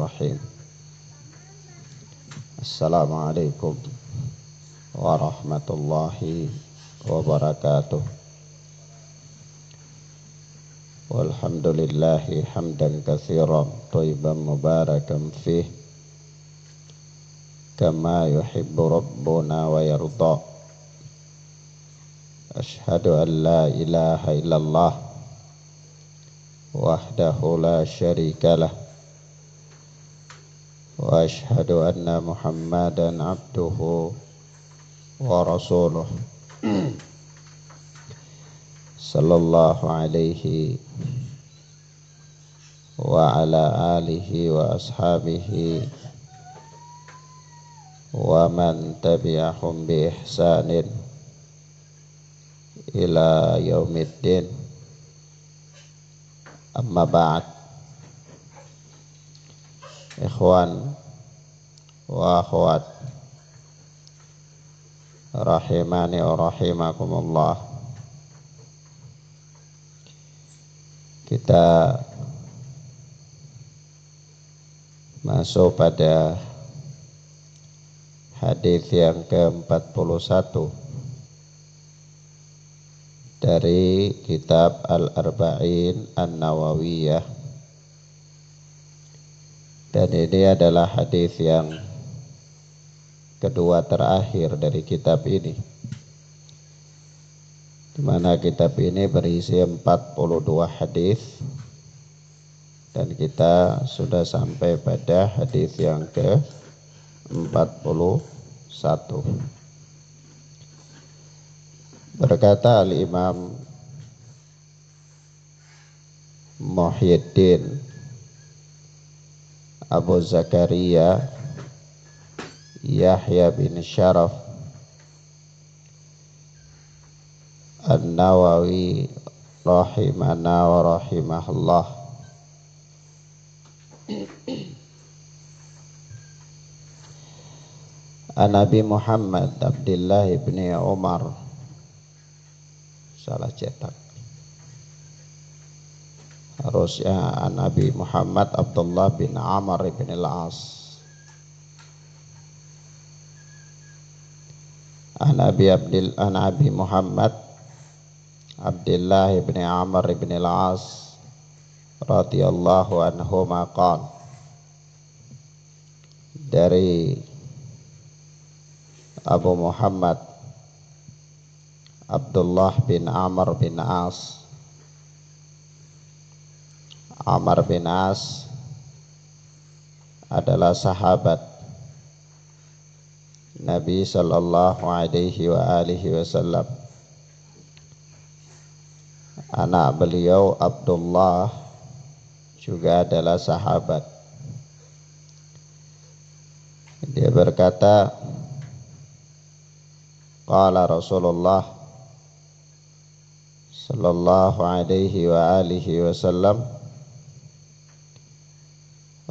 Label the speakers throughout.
Speaker 1: Bismillahirrahmanirrahim. Assalamualaikum warahmatullahi wabarakatuh. Walhamdulillahi hamdan katsiran thayyiban mubarakan fih kama yuhibbu rabbuna wa yarda. Ashhadu an la ilaha illallah wahdahu la syarika lah wa ashhadu anna Muhammadan abduhu wa rasuluh sallallahu alaihi wa ala alihi wa ashabihi wa man tabi'ahum bi ihsanin ila yaumiddin. Amma ba'd. Ikhwan wa akhwat rahimani wa rahimakumullah. Kita masuk pada hadis yang ke-41 dari kitab Al-Arba'in An-Nawawiyah. Dan ini adalah hadis yang kedua terakhir dari kitab ini, di mana kitab ini berisi 42 hadis dan kita sudah sampai pada hadis yang ke-41. Berkata Al-Imam Muhyiddin Abu Zakaria Yahya bin Syaraf An-Nawawi rahimana wa rahimahullah, Nabi Muhammad Abdullah bin Umar, salah cetak, harusnya Nabi Muhammad Abdullah bin Amr bin Al-As, Nabi Muhammad Abdullah bin Amr bin Al-As radhiyallahu anhu maqal, dari Abu Muhammad Abdullah bin Amr bin As. Amr bin As adalah sahabat Nabi sallallahu alaihi wa alihi wasallam. Anak beliau Abdullah juga adalah sahabat. Dia berkata, qala Rasulullah sallallahu alaihi wa alihi wasallam,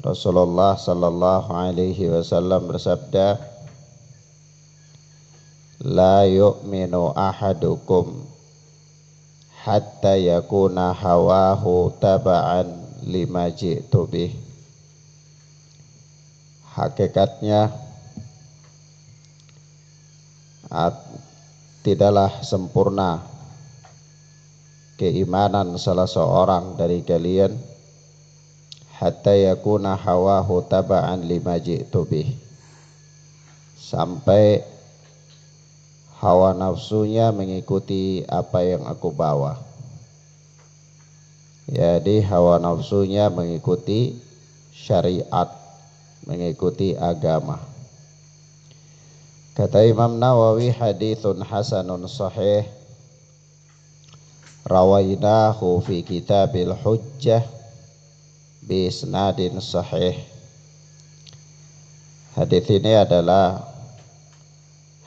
Speaker 1: Rasulullah sallallahu alaihi wasallam bersabda, la yu'minu ahadukum hatta yakuna hawahu taba'an lima ji'tu bih. Hakikatnya tidaklah sempurna keimanan salah seorang dari kalian hatta yakuna hawahu taba'an lima ji'tu bih, sampai hawa nafsunya mengikuti apa yang aku bawa. Jadi hawa nafsunya mengikuti syariat, mengikuti agama. Kata Imam Nawawi, hadithun hasanun sahih rawainahu fi kitabil hujjah bi isnadin sahih. Hadis ini adalah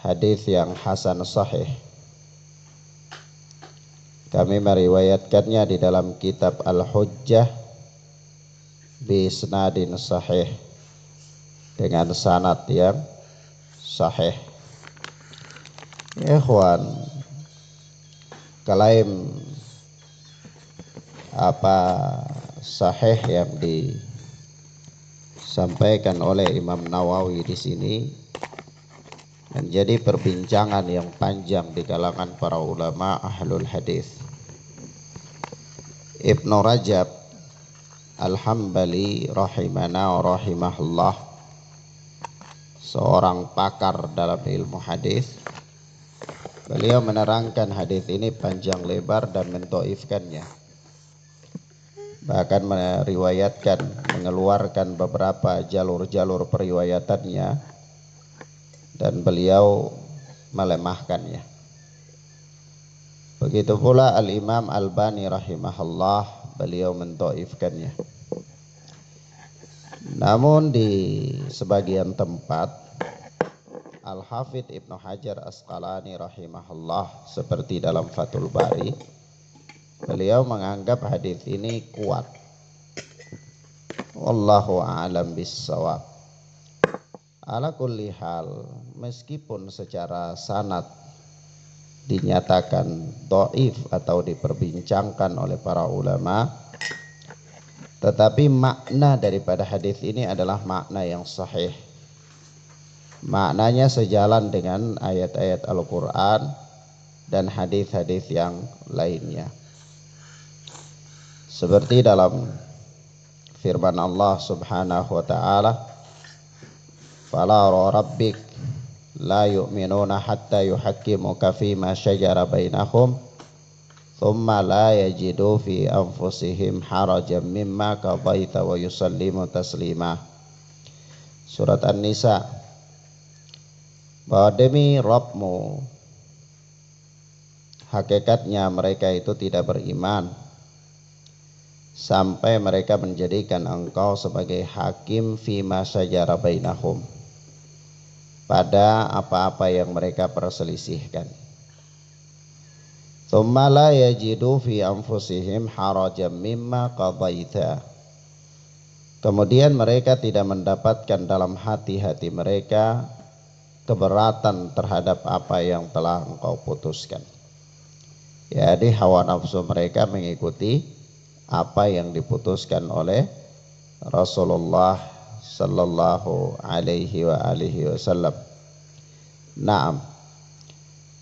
Speaker 1: hadis yang hasan sahih. Kami meriwayatkannya di dalam kitab Al-Hujjah bi isnadin sahih, dengan sanad yang sahih. Ikhwan, klaim apa sahih yang disampaikan oleh Imam Nawawi di sini menjadi perbincangan yang panjang di kalangan para ulama ahlul hadis. Ibnu Rajab Al-Hambali rahimana wa rahimahullah, seorang pakar dalam ilmu hadis, beliau menerangkan hadis ini panjang lebar dan mendhaifkannya, bahkan meriwayatkan, mengeluarkan beberapa jalur-jalur periwayatannya, dan beliau melemahkannya. Begitu pula Al-Imam Albani rahimahullah, beliau mendhaifkannya. Namun di sebagian tempat Al-Hafidz Ibnu Hajar Asqalani rahimahullah, seperti dalam Fathul Bari, beliau menganggap hadis ini kuat. Wallahu a'lam bissawab. Ala kulli hal, meskipun secara sanad dinyatakan dhaif atau diperbincangkan oleh para ulama, tetapi makna daripada hadis ini adalah makna yang sahih. Maknanya sejalan dengan ayat-ayat Al-Quran dan hadis-hadis yang lainnya. Seperti dalam firman Allah Subhanahu wa ta'ala, "Fala rabbik la yu'minuna hatta yuhakkimuka fima syajara bainahum thumma la yajidu fi anfusihim harajan mimma qadaita wa yusallimu taslima." Surat An-Nisa. Bahwa demi Rabbmu, hakikatnya mereka itu tidak beriman sampai mereka menjadikan engkau sebagai hakim fima syajara bainahum, pada apa-apa yang mereka perselisihkan. Tsumma la yajidu fi anfusihim harajan mimma qadaita. Kemudian mereka tidak mendapatkan dalam hati-hati mereka keberatan terhadap apa yang telah engkau putuskan. Jadi hawa nafsu mereka mengikuti apa yang diputuskan oleh Rasulullah sallallahu alaihi wa alihi wasallam. Naam.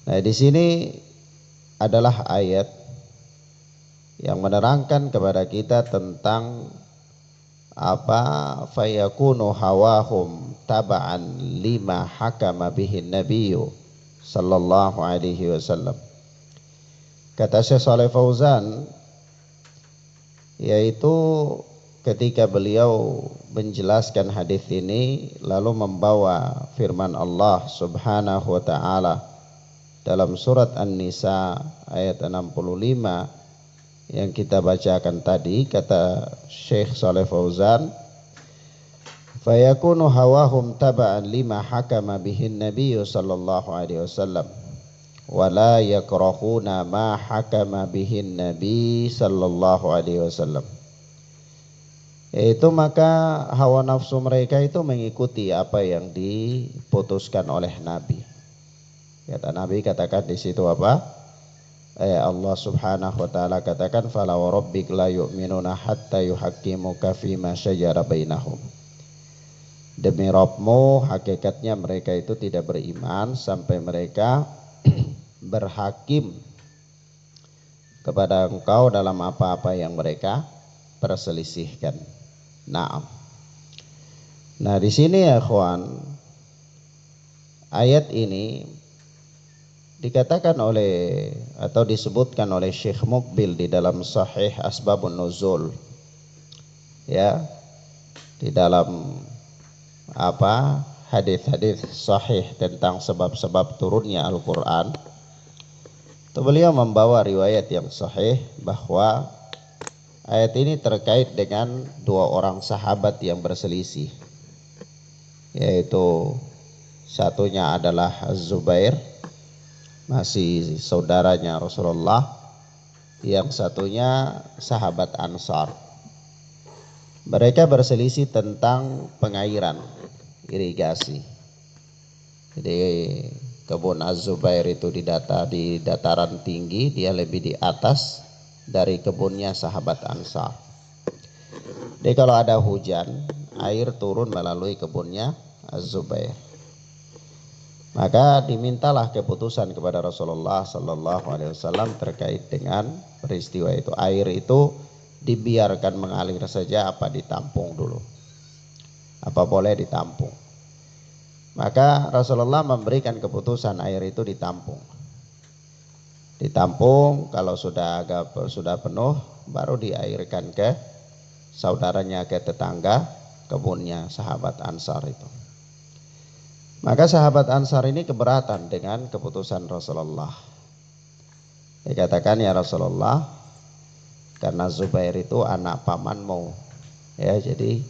Speaker 1: Nah, di sini adalah ayat yang menerangkan kepada kita tentang apa fayakunu hawahum taba'an lima hakama bihin nabiyyu sallallahu alaihi wasallam. Kata Syekh Shalih Fauzan, yaitu ketika beliau menjelaskan hadis ini lalu membawa firman Allah Subhanahu wa ta'ala dalam surat An-Nisa ayat 65 yang kita bacakan tadi, kata Syekh Shalih Fauzan, fayakunu hawahum taba'an lima hakama bihin nabiyyu sallallahu alaihi wasallam wa la yakrahuna ma hakama bihin nabi sallallahu alaihi wasallam. Yaitu maka hawa nafsu mereka itu mengikuti apa yang diputuskan oleh Nabi. Kata Nabi, katakan di situ apa? Allah Subhanahu wa ta'ala katakan, fala wa rabbik la yu'minuna hatta yuhakkimuka fima syajara bainahum. Demi Rabbmu, hakikatnya mereka itu tidak beriman sampai mereka berhakim kepada engkau dalam apa-apa yang mereka perselisihkan. Nah, di sini ya kawan, ayat ini dikatakan oleh atau disebutkan oleh Syekh Muqbil di dalam Sahih Asbabun Nuzul, ya, di dalam apa hadis-hadis sahih tentang sebab-sebab turunnya Al-Quran. Itu beliau membawa riwayat yang sahih bahwa ayat ini terkait dengan dua orang sahabat yang berselisih, yaitu satunya adalah Az-Zubair, masih saudaranya Rasulullah, yang satunya sahabat Ansar. Mereka berselisih tentang pengairan, irigasi. Jadi kebun Az-Zubair itu di dataran tinggi, dia lebih di atas dari kebunnya sahabat Ansar. Jadi kalau ada hujan air turun melalui kebunnya Az-Zubair. Maka dimintalah keputusan kepada Rasulullah sallallahu alaihi wasallam terkait dengan peristiwa itu. Air itu dibiarkan mengalir saja apa ditampung dulu? Apa boleh ditampung? Maka Rasulullah memberikan keputusan air itu ditampung. Ditampung, kalau sudah penuh baru diairkan ke saudaranya, ke tetangga kebunnya sahabat Ansar itu. Maka sahabat Ansar ini keberatan dengan keputusan Rasulullah. Dikatakan, ya Rasulullah, karena Zubair itu anak pamanmu, ya, jadi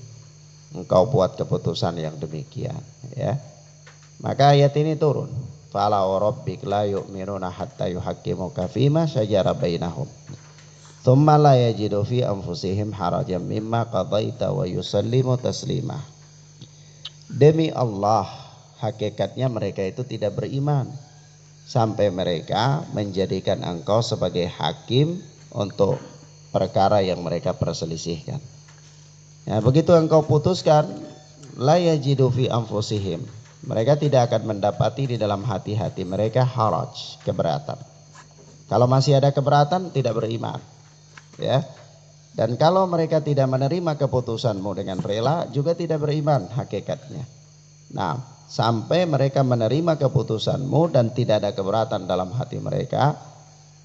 Speaker 1: engkau buat keputusan yang demikian, ya. Maka ayat ini turun. Fala warabbik la yu'minuna hatta yuhaqqimuka fima syajara bainahum. Tsumma la yajidu fi anfusihim harajan mimma qadaita wa yusallimu taslima. Demi Allah, hakikatnya mereka itu tidak beriman sampai mereka menjadikan engkau sebagai hakim untuk perkara yang mereka perselisihkan. Ya, begitu engkau putuskan, la yajidu fi anfusihim, mereka tidak akan mendapati di dalam hati-hati mereka haraj, keberatan. Kalau masih ada keberatan, tidak beriman, ya. Dan kalau mereka tidak menerima keputusanmu dengan rela, juga tidak beriman hakikatnya. Nah, sampai mereka menerima keputusanmu dan tidak ada keberatan dalam hati mereka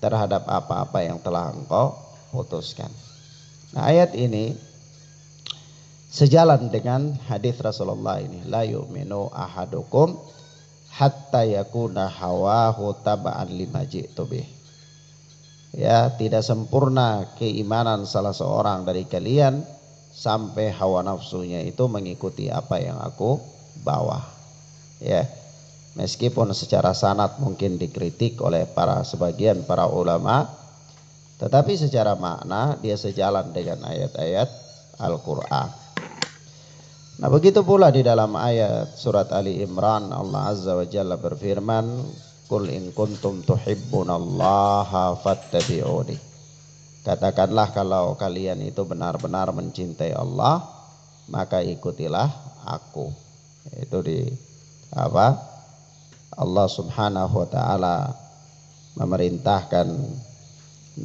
Speaker 1: terhadap apa-apa yang telah engkau putuskan. Nah, ayat ini sejalan dengan hadis Rasulullah ini, la yu'minu ahadukum hatta yakuna hawahu taba'an lima ji'tu bih. Ya, tidak sempurna keimanan salah seorang dari kalian sampai hawa nafsunya itu mengikuti apa yang aku bawa. Ya, meskipun secara sanad mungkin dikritik oleh sebagian para ulama, tetapi secara makna dia sejalan dengan ayat-ayat Al-Qur'an. Nah, begitu pula di dalam ayat surat Ali Imran, Allah Azza wa Jalla berfirman, Qul in kuntum tuhibbunallaha fattabi'uni. Katakanlah kalau kalian itu benar-benar mencintai Allah, maka ikutilah aku. Itu Allah Subhanahu wa taala memerintahkan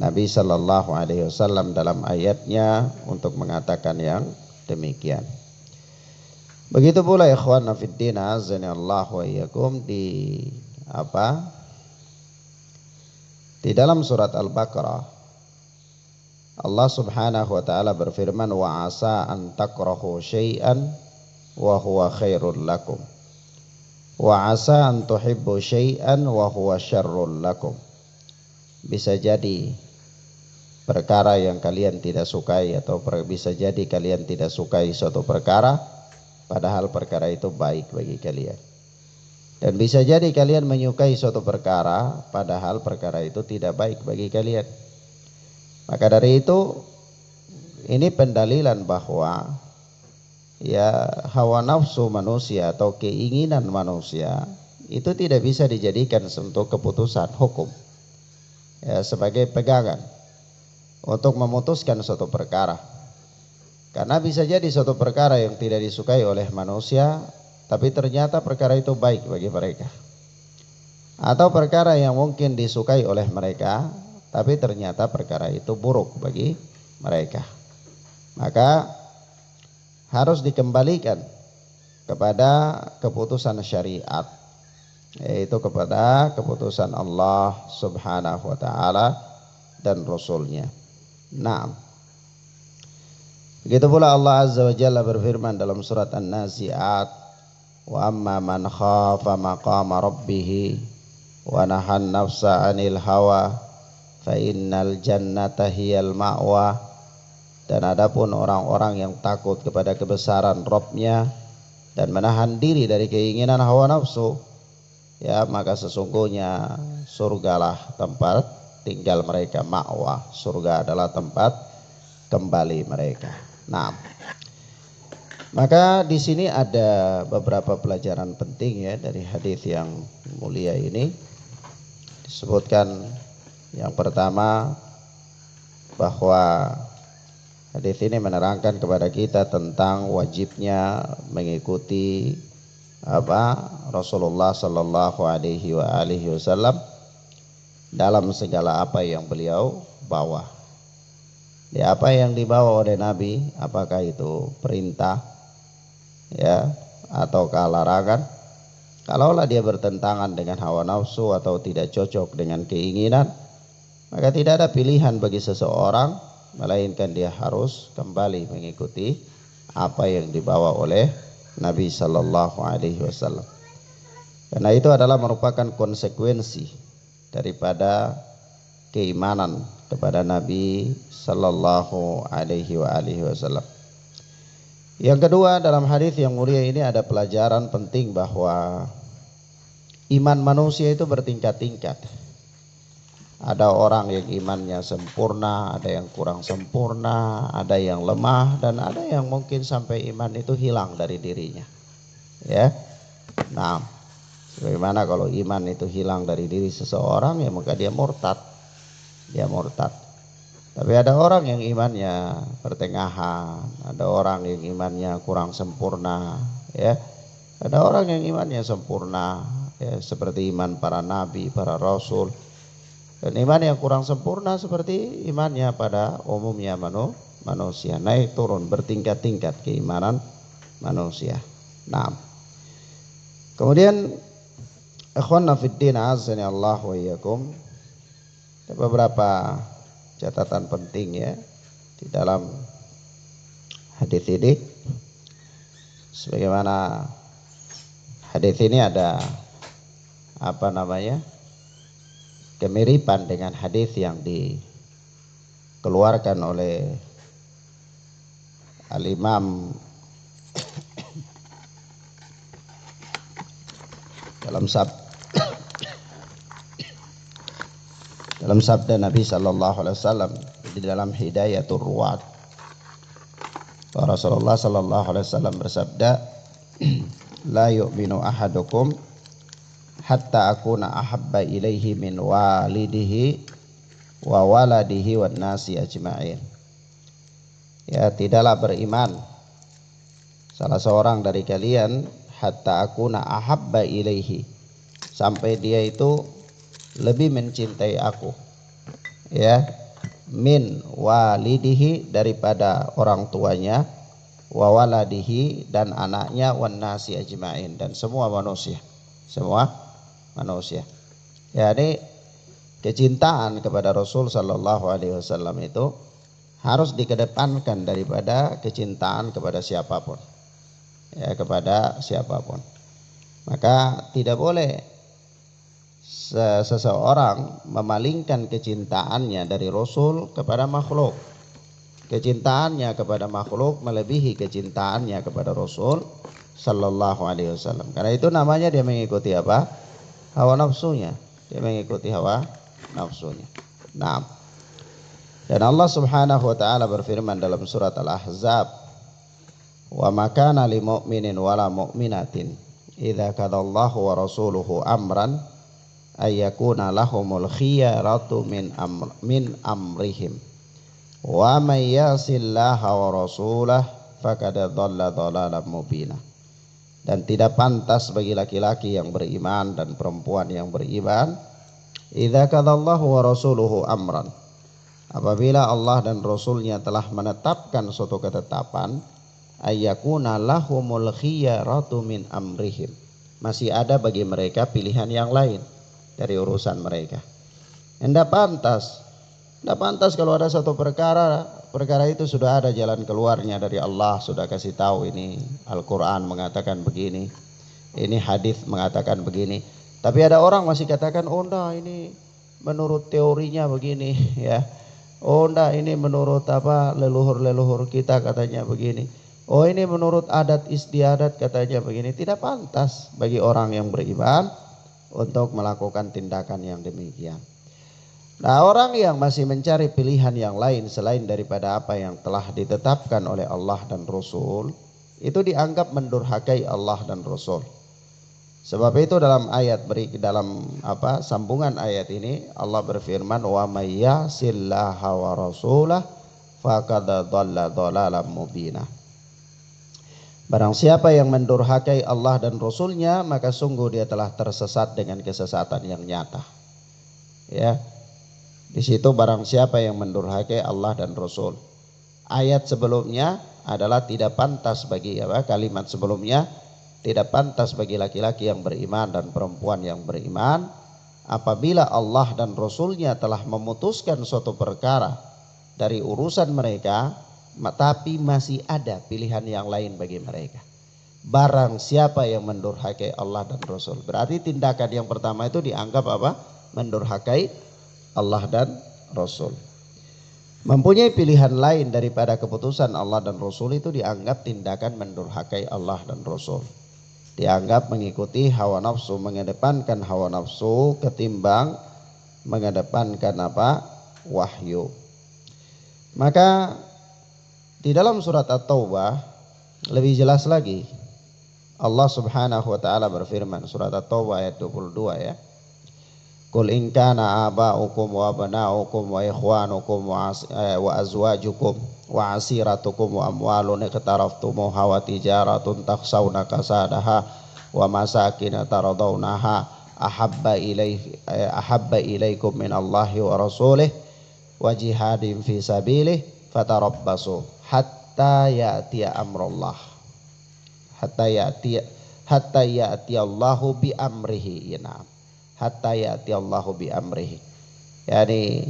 Speaker 1: Nabi sallallahu alaihi wasallam dalam ayatnya untuk mengatakan yang demikian. Begitu pula ikhwana fiddin azani Allah wa iyyakum di dalam surat Al-Baqarah Allah Subhanahu wa taala berfirman, wa asa an takrahu syai'an wa huwa khairul lakum wa asa an tuhibbu syai'an wa huwa syarrul lakum. Bisa jadi perkara yang kalian tidak sukai, atau bisa jadi kalian tidak sukai suatu perkara padahal perkara itu baik bagi kalian. Dan bisa jadi kalian menyukai suatu perkara padahal perkara itu tidak baik bagi kalian. Maka dari itu ini pendalilan bahwa ya hawa nafsu manusia atau keinginan manusia itu tidak bisa dijadikan untuk keputusan hukum, ya, sebagai pegangan untuk memutuskan suatu perkara. Karena bisa jadi suatu perkara yang tidak disukai oleh manusia, tapi ternyata perkara itu baik bagi mereka. Atau perkara yang mungkin disukai oleh mereka, tapi ternyata perkara itu buruk bagi mereka. Maka harus dikembalikan kepada keputusan syariat, yaitu kepada keputusan Allah Subhanahu wa taala dan Rasulnya. Nah, begitu pula Allah Azza wa Jalla berfirman dalam surat An-Nazi'at, wa amma man khafa maqama rabbih wa nahan nafsa 'anil hawa fa innal jannata hiyal ma'wa. Dan adapun orang-orang yang takut kepada kebesaran Rabb-nya dan menahan diri dari keinginan hawa nafsu, ya, maka sesungguhnya surgalah tempat tinggal mereka, ma'wa. Surga adalah tempat kembali mereka. Nah, maka di sini ada beberapa pelajaran penting, ya, dari hadis yang mulia ini. Disebutkan yang pertama bahwa Hadis ini menerangkan kepada kita tentang wajibnya mengikuti Rasulullah sallallahu alaihi wasallam dalam segala apa yang beliau bawa. Apa yang dibawa oleh Nabi, apakah itu perintah ya ataukah larangan, kalaulah dia bertentangan dengan hawa nafsu atau tidak cocok dengan keinginan, maka tidak ada pilihan bagi seseorang melainkan dia harus kembali mengikuti apa yang dibawa oleh Nabi sallallahu alaihi wasallam. Karena itu adalah merupakan konsekuensi daripada keimanan kepada Nabi sallallahu alaihi wasallam. Yang kedua, dalam hadis yang mulia ini ada pelajaran penting bahwa iman manusia itu bertingkat-tingkat. Ada orang yang imannya sempurna, ada yang kurang sempurna, ada yang lemah, dan ada yang mungkin sampai iman itu hilang dari dirinya. Ya. Nah, bagaimana kalau iman itu hilang dari diri seseorang, ya maka dia murtad. Dia murtad. Tapi ada orang yang imannya pertengahan, ada orang yang imannya kurang sempurna, ya. Ada orang yang imannya sempurna, ya, seperti iman para nabi, para rasul. Dan iman yang kurang sempurna seperti imannya pada umumnya manusia, naik turun bertingkat-tingkat keimanan manusia. Nah, kemudian ikhwanna fiddin azani Allah wa iyyakum, ada beberapa catatan penting ya di dalam hadis ini. Sebagaimana hadis ini ada kemiripan dengan hadis yang dikeluarkan oleh Al-Imam dalam sabda Nabi sallallahu alaihi wasallam di dalam Hidayatul Ruwat. Rasulullah sallallahu alaihi wasallam bersabda, la yu'minu ahadukum hatta akuna ahabba ilaihi min walidihi wa waladihi wan nasi ajma'in. Ya, tidaklah beriman salah seorang dari kalian hatta akuna ahabba ilaihi, sampai dia itu lebih mencintai aku, ya, min walidihi, daripada orang tuanya, wa waladihi, dan anaknya, wan nasi ajma'in, dan semua manusia. Jadi kecintaan kepada Rasul sallallahu alaihi wasallam itu harus dikedepankan daripada kecintaan kepada siapapun. Ya, kepada siapapun. Maka tidak boleh seseorang memalingkan kecintaannya dari Rasul kepada makhluk. Kecintaannya kepada makhluk melebihi kecintaannya kepada Rasul sallallahu alaihi wasallam. Karena itu namanya dia mengikuti apa? Hawa nafsunya. Dia mengikuti hawa nafsunya. Nah, dan Allah Subhanahu wa taala berfirman dalam surat Al-Ahzab, wa ma kana lil mu'minin wala mu'minatin idza kadallahu wa rasuluhu amran ayyakuna lahumul khiyaratu min amrihim wa may yasillaha wa rasulahu faqad dhalla dhalalan mubina. Dan tidak pantas bagi laki-laki yang beriman dan perempuan yang beriman, idza kadallahu wa rasuluhu amran, apabila Allah dan Rasulnya telah menetapkan suatu ketetapan, ayyakuna lahumul khiyaratu min amrihim, masih ada bagi mereka pilihan yang lain dari urusan mereka. Tidak pantas kalau ada satu perkara itu sudah ada jalan keluarnya dari Allah, sudah kasih tahu ini Al-Quran mengatakan begini, ini hadis mengatakan begini, tapi ada orang masih katakan, oh enggak, ini menurut teorinya begini, ya, oh enggak, ini menurut leluhur kita katanya begini, oh ini menurut adat istiadat katanya begini. Tidak pantas bagi orang yang beriman untuk melakukan tindakan yang demikian. Nah, orang yang masih mencari pilihan yang lain selain daripada apa yang telah ditetapkan oleh Allah dan Rasul, itu dianggap mendurhakai Allah dan Rasul. Sebab itu dalam sambungan ayat ini Allah berfirman, wa may yasillaha wa rasulah faqad dhalla dhalalan mubina. Barang siapa yang mendurhakai Allah dan Rasulnya, maka sungguh dia telah tersesat dengan kesesatan yang nyata. Ya, di situ barang siapa yang mendurhakai Allah dan Rasul. Ayat sebelumnya adalah tidak pantas bagi kalimat sebelumnya tidak pantas bagi laki-laki yang beriman dan perempuan yang beriman apabila Allah dan Rasulnya telah memutuskan suatu perkara dari urusan mereka, tapi masih ada pilihan yang lain bagi mereka. Barang siapa yang mendurhakai Allah dan Rasul, berarti tindakan yang pertama itu dianggap apa? Mendurhakai Allah dan Rasul. Mempunyai pilihan lain daripada keputusan Allah dan Rasul itu dianggap tindakan mendurhakai Allah dan Rasul. Dianggap mengikuti hawa nafsu, mengedepankan hawa nafsu ketimbang mengedepankan apa? Wahyu. Maka di dalam surat At-Taubah lebih jelas lagi. Allah Subhanahu wa taala berfirman, surat At-Taubah ayat 22 ya. Qul in kana aba'ukum wa abna'ukum wa ikhwanukum wa azwajukum wa asiratukum wa amwalun iqtaraftumuha wa tijaratun takhshawna kasadaha wa masakin taradawnaha ahabba ilaikum min Allahi wa rasulih wa jihadin fi sabilih fatarabbasu hatta ya'tiya amrullah hatta ya'tiya Allahu bi amrihi. Hatta ya'ti Allahu bi amrihi. Yani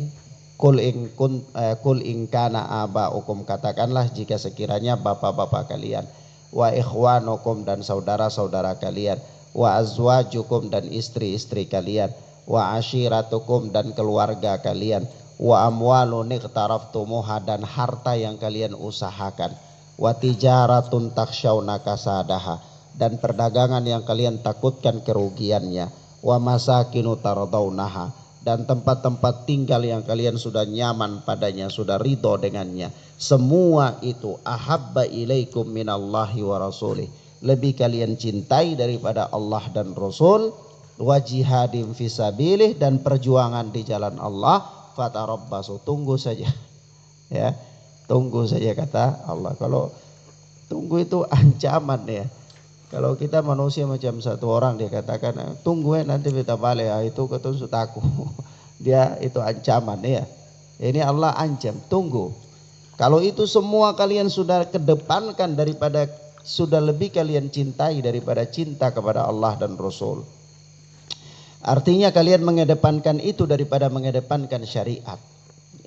Speaker 1: kul in kana aba'ukum, katakanlah jika sekiranya bapak-bapak kalian, wa ikhwanukum dan saudara-saudara kalian, wa azwajukum dan istri-istri kalian, wa ashiratukum dan keluarga kalian, wa amwalun iqtaraftumuha dan harta yang kalian usahakan, wa tijaratun takhshawna kasadaha dan perdagangan yang kalian takutkan kerugiannya, wa masakinu tardaunaha dan tempat-tempat tinggal yang kalian sudah nyaman padanya, sudah ridho dengannya. Semua itu ahabba ilaikum minallahi wa rasulih, lebih kalian cintai daripada Allah dan Rasul, wa jihadin fisabilih dan perjuangan di jalan Allah, fatarabbasu, tunggu saja. Ya, tunggu saja kata Allah. Kalau tunggu itu ancaman ya. Kalau kita manusia macam satu orang dia katakan tunggu nanti kita balik, itu ketusuk aku. Dia itu ancaman ya. Ini Allah ancam, tunggu. Kalau itu semua kalian sudah kedepankan daripada, sudah lebih kalian cintai daripada cinta kepada Allah dan Rasul. Artinya kalian mengedepankan itu daripada mengedepankan syariat.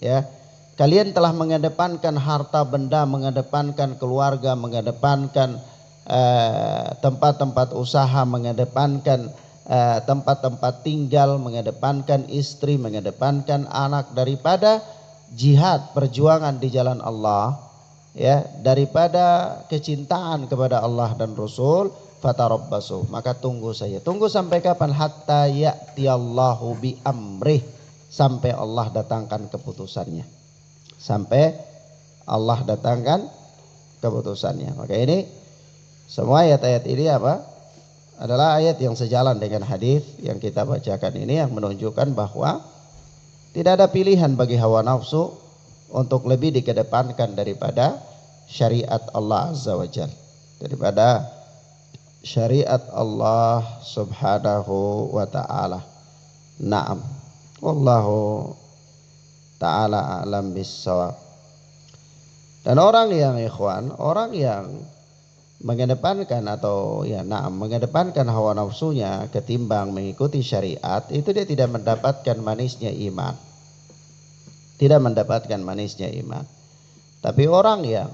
Speaker 1: Ya. Kalian telah mengedepankan harta benda, mengedepankan keluarga, mengedepankan tempat-tempat usaha, mengedepankan tempat-tempat tinggal, mengedepankan istri, mengedepankan anak daripada jihad, perjuangan di jalan Allah, ya, daripada kecintaan kepada Allah dan Rasul, fatarabbasu, maka tunggu saja. Tunggu sampai kapan? Hatta ya'tiyallahu bi amrih, sampai Allah datangkan keputusannya. Sampai Allah datangkan keputusannya. Maka ini semua ayat-ayat ini apa? Adalah ayat yang sejalan dengan hadis yang kita bacakan ini, yang menunjukkan bahwa tidak ada pilihan bagi hawa nafsu untuk lebih dikedepankan daripada syariat Allah Azza wa Jalla, daripada syariat Allah Subhanahu wa ta'ala. Naam. Wallahu ta'ala a'lam bis-shawab. Dan orang yang ikhwan, orang yang mengedepankan atau mengedepankan hawa nafsunya ketimbang mengikuti syariat, itu dia tidak mendapatkan manisnya iman. Tidak mendapatkan manisnya iman. Tapi orang yang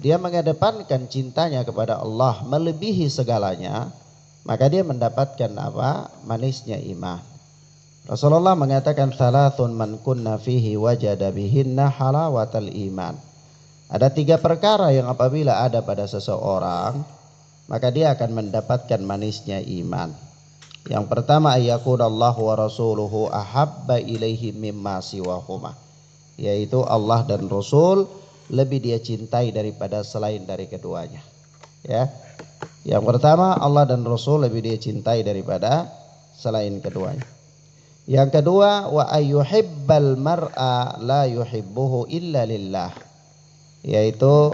Speaker 1: dia mengedepankan cintanya kepada Allah melebihi segalanya, maka dia mendapatkan apa? Manisnya iman. Rasulullah mengatakan salasun man kunna fihi wajada bihinna halawatal iman. Ada 3 perkara yang apabila ada pada seseorang, maka dia akan mendapatkan manisnya iman. Yang pertama, ayakunallahu wa rasuluhu ahabba ilaihi mimma siwahuma, yaitu Allah dan Rasul lebih dia cintai daripada selain dari keduanya. Ya. Yang pertama, Allah dan Rasul lebih dia cintai daripada selain keduanya. Yang kedua, wa ayyuhibbal mar'a la yuhibbuhu illa lillah. yaitu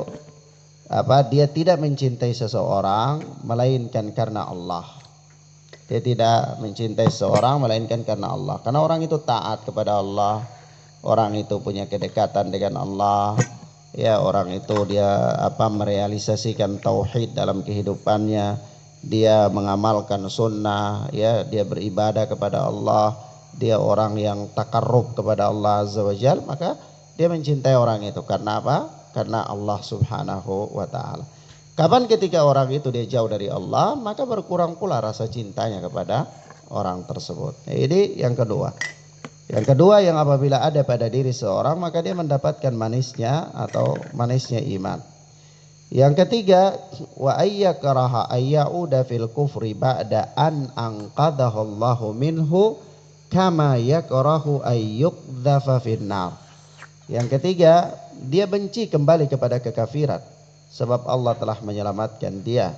Speaker 1: dia tidak mencintai seseorang melainkan karena Allah. Dia tidak mencintai seseorang melainkan karena Allah. Karena orang itu taat kepada Allah, orang itu punya kedekatan dengan Allah. Ya, orang itu dia merealisasikan tauhid dalam kehidupannya, dia mengamalkan sunnah, ya, dia beribadah kepada Allah, dia orang yang takarrub kepada Allah Azza wa Jalla, maka dia mencintai orang itu. Karena apa? Karena Allah Subhanahu wa taala. Kapan ketika orang itu dia jauh dari Allah, maka berkurang pula rasa cintanya kepada orang tersebut. Nah, ini yang kedua. Yang kedua, yang apabila ada pada diri seorang, maka dia mendapatkan manisnya atau manisnya iman. Yang ketiga, wa ayyakraha ayyauda fil kufri ba'da an anqadahu Allahu minhu kama yakrahu ayyuqdhafa finnar. Yang ketiga, dia benci kembali kepada kekafiran sebab Allah telah menyelamatkan dia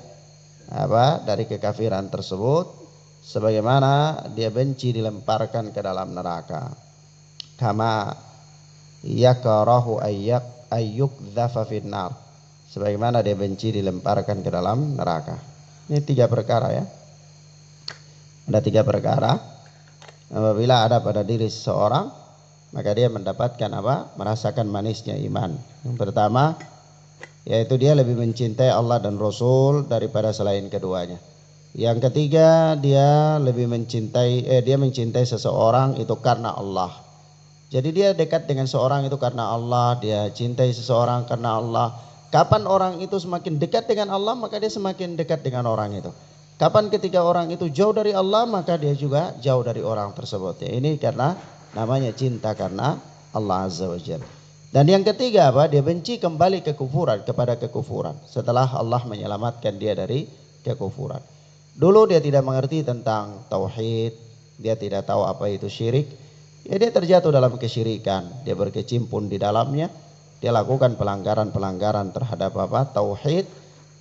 Speaker 1: dari kekafiran tersebut, sebagaimana dia benci dilemparkan ke dalam neraka. Kama yakrahu ayyuqdhafa finnar, sebagaimana dia benci dilemparkan ke dalam neraka. Ini 3 perkara, ya. Ada 3 perkara apabila ada pada diri seseorang, maka dia mendapatkan merasakan manisnya iman. Yang pertama, yaitu dia lebih mencintai Allah dan Rasul daripada selain keduanya. Yang ketiga, dia lebih mencintai seseorang itu karena Allah. Jadi dia dekat dengan seorang itu karena Allah, dia cintai seseorang karena Allah. Kapan orang itu semakin dekat dengan Allah, maka dia semakin dekat dengan orang itu. Kapan ketika orang itu jauh dari Allah, maka dia juga jauh dari orang tersebut. Ya, ini karena namanya cinta karena Allah Azza wa Jalla. Dan yang ketiga dia benci kembali kepada kekufuran setelah Allah menyelamatkan dia dari kekufuran. Dulu dia tidak mengerti tentang tauhid, dia tidak tahu apa itu syirik. Ya, dia terjatuh dalam kesyirikan, dia berkecimpung di dalamnya, dia lakukan pelanggaran-pelanggaran terhadap tauhid.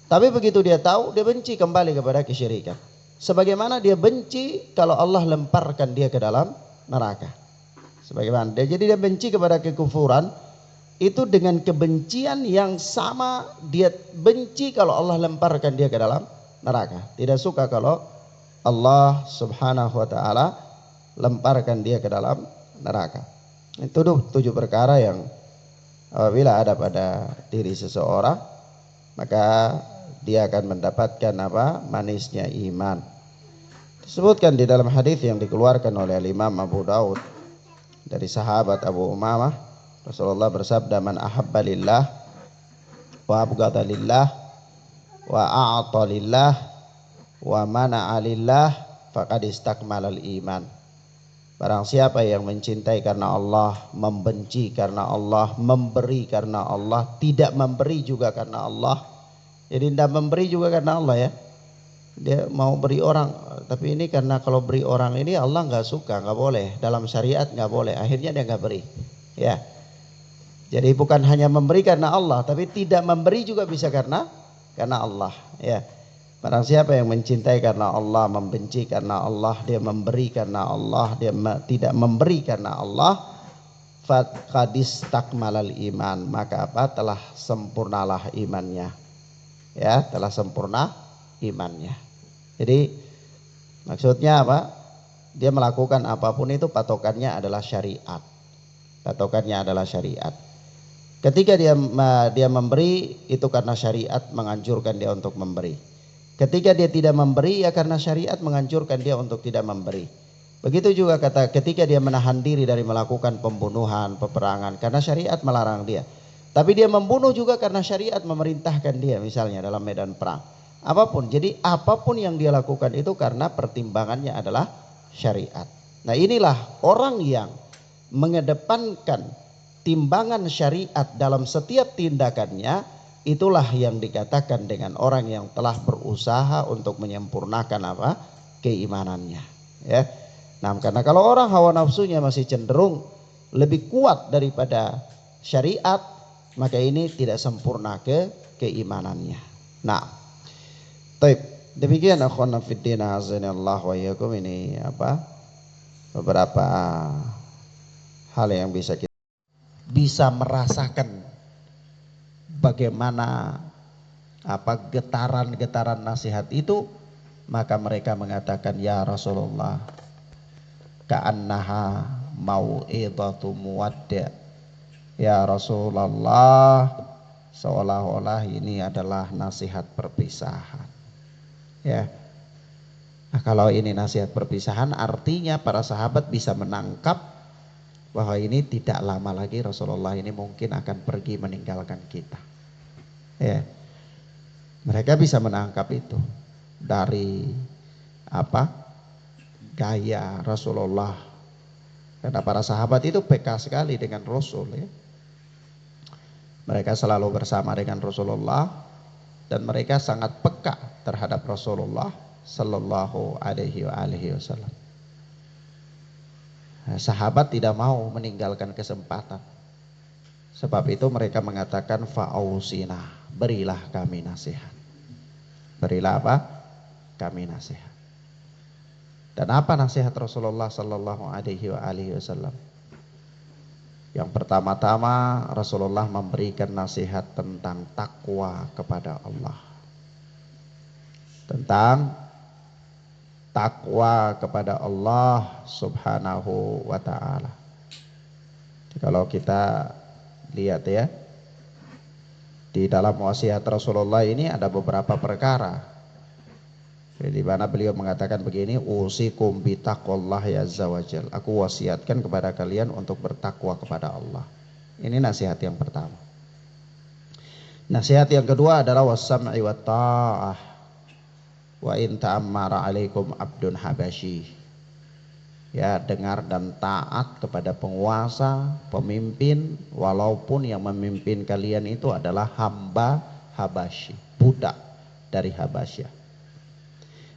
Speaker 1: Tapi begitu dia tahu, dia benci kembali kepada kesyirikan. Sebagaimana dia benci kalau Allah lemparkan dia ke dalam neraka. Sebagaimana jadi dia benci kepada kekufuran itu dengan kebencian yang sama dia benci kalau Allah lemparkan dia ke dalam neraka. Tidak suka kalau Allah Subhanahu wa taala lemparkan dia ke dalam neraka. Itu 7 perkara yang apabila ada pada diri seseorang, maka dia akan mendapatkan manisnya iman. Disebutkan di dalam hadis yang dikeluarkan oleh Imam Abu Daud dari sahabat Abu Umamah, Rasulullah bersabda, man ahabba lillah wa abghada lillah wa a'ta lillah wa mana'a lillah faqad istakmalal iman. Barang siapa yang mencintai karena Allah, membenci karena Allah, memberi karena Allah, tidak memberi juga karena Allah. Jadi tidak memberi juga karena Allah, ya. Dia mau beri orang, tapi ini karena kalau beri orang ini Allah nggak suka, nggak boleh. Dalam syariat nggak boleh. Akhirnya dia nggak beri. Ya. Jadi bukan hanya memberi karena Allah, tapi tidak memberi juga bisa karena Allah. Ya. Barang siapa yang mencintai karena Allah, membenci karena Allah, dia memberi karena Allah, dia tidak memberi karena Allah, faqad istakmalal iman, maka telah sempurnalah imannya. Ya, telah sempurna imannya. Jadi maksudnya dia melakukan apapun itu patokannya adalah syariat. Patokannya adalah syariat. Ketika dia memberi itu karena syariat menganjurkan dia untuk memberi. Ketika dia tidak memberi, ya karena syariat menganjurkan dia untuk tidak memberi. Begitu juga ketika dia menahan diri dari melakukan pembunuhan, peperangan, karena syariat melarang dia. Tapi dia membunuh juga karena syariat memerintahkan dia, misalnya dalam medan perang. Apapun, jadi apapun yang dia lakukan itu karena pertimbangannya adalah syariat. Nah, inilah orang yang mengedepankan timbangan syariat dalam setiap tindakannya, itulah yang dikatakan dengan orang yang telah berusaha untuk menyempurnakan keimanannya. Ya. Nah, karena kalau orang hawa nafsunya masih cenderung lebih kuat daripada syariat, maka ini tidak sempurna keimanannya. Nah, demikian akhwana fiddin azanillah wa iyyakum, ini beberapa hal yang bisa kita merasakan bagaimana getaran-getaran nasihat itu, maka mereka mengatakan, ya Rasulullah, ka'annaha mau'idhatu muwadda. Ya Rasulullah, seolah-olah ini adalah nasihat perpisahan. Ya. Nah, kalau ini nasihat perpisahan, artinya para sahabat bisa menangkap bahwa ini tidak lama lagi Rasulullah ini mungkin akan pergi meninggalkan kita. Ya. Mereka bisa menangkap itu dari gaya Rasulullah. Karena para sahabat itu peka sekali dengan Rasul, ya. Mereka selalu bersama dengan Rasulullah dan mereka sangat peka terhadap Rasulullah sallallahu alaihi wasallam. Nah, sahabat tidak mau meninggalkan kesempatan. Sebab itu mereka mengatakan fa'ausina, berilah kami nasihat. Berilah apa? Kami nasihat. Dan apa nasihat Rasulullah sallallahu alaihi wasallam? Yang pertama-tama Rasulullah memberikan nasihat tentang takwa kepada Allah. Tentang takwa kepada Allah subhanahu wa ta'ala. Kalau kita lihat ya, di dalam wasiat Rasulullah ini ada beberapa perkara. Di mana beliau mengatakan begini, usikum bitaqwallahi azza wajal. Aku wasiatkan kepada kalian untuk bertakwa kepada Allah. Ini nasihat yang pertama. Nasihat yang kedua adalah wassam'i wa ta'ah. Wa in ta'ammara alaikum abdun habasyi. Ya, dengar dan taat kepada penguasa, pemimpin, walaupun yang memimpin kalian itu adalah hamba Habasyi, budak dari Habasyah.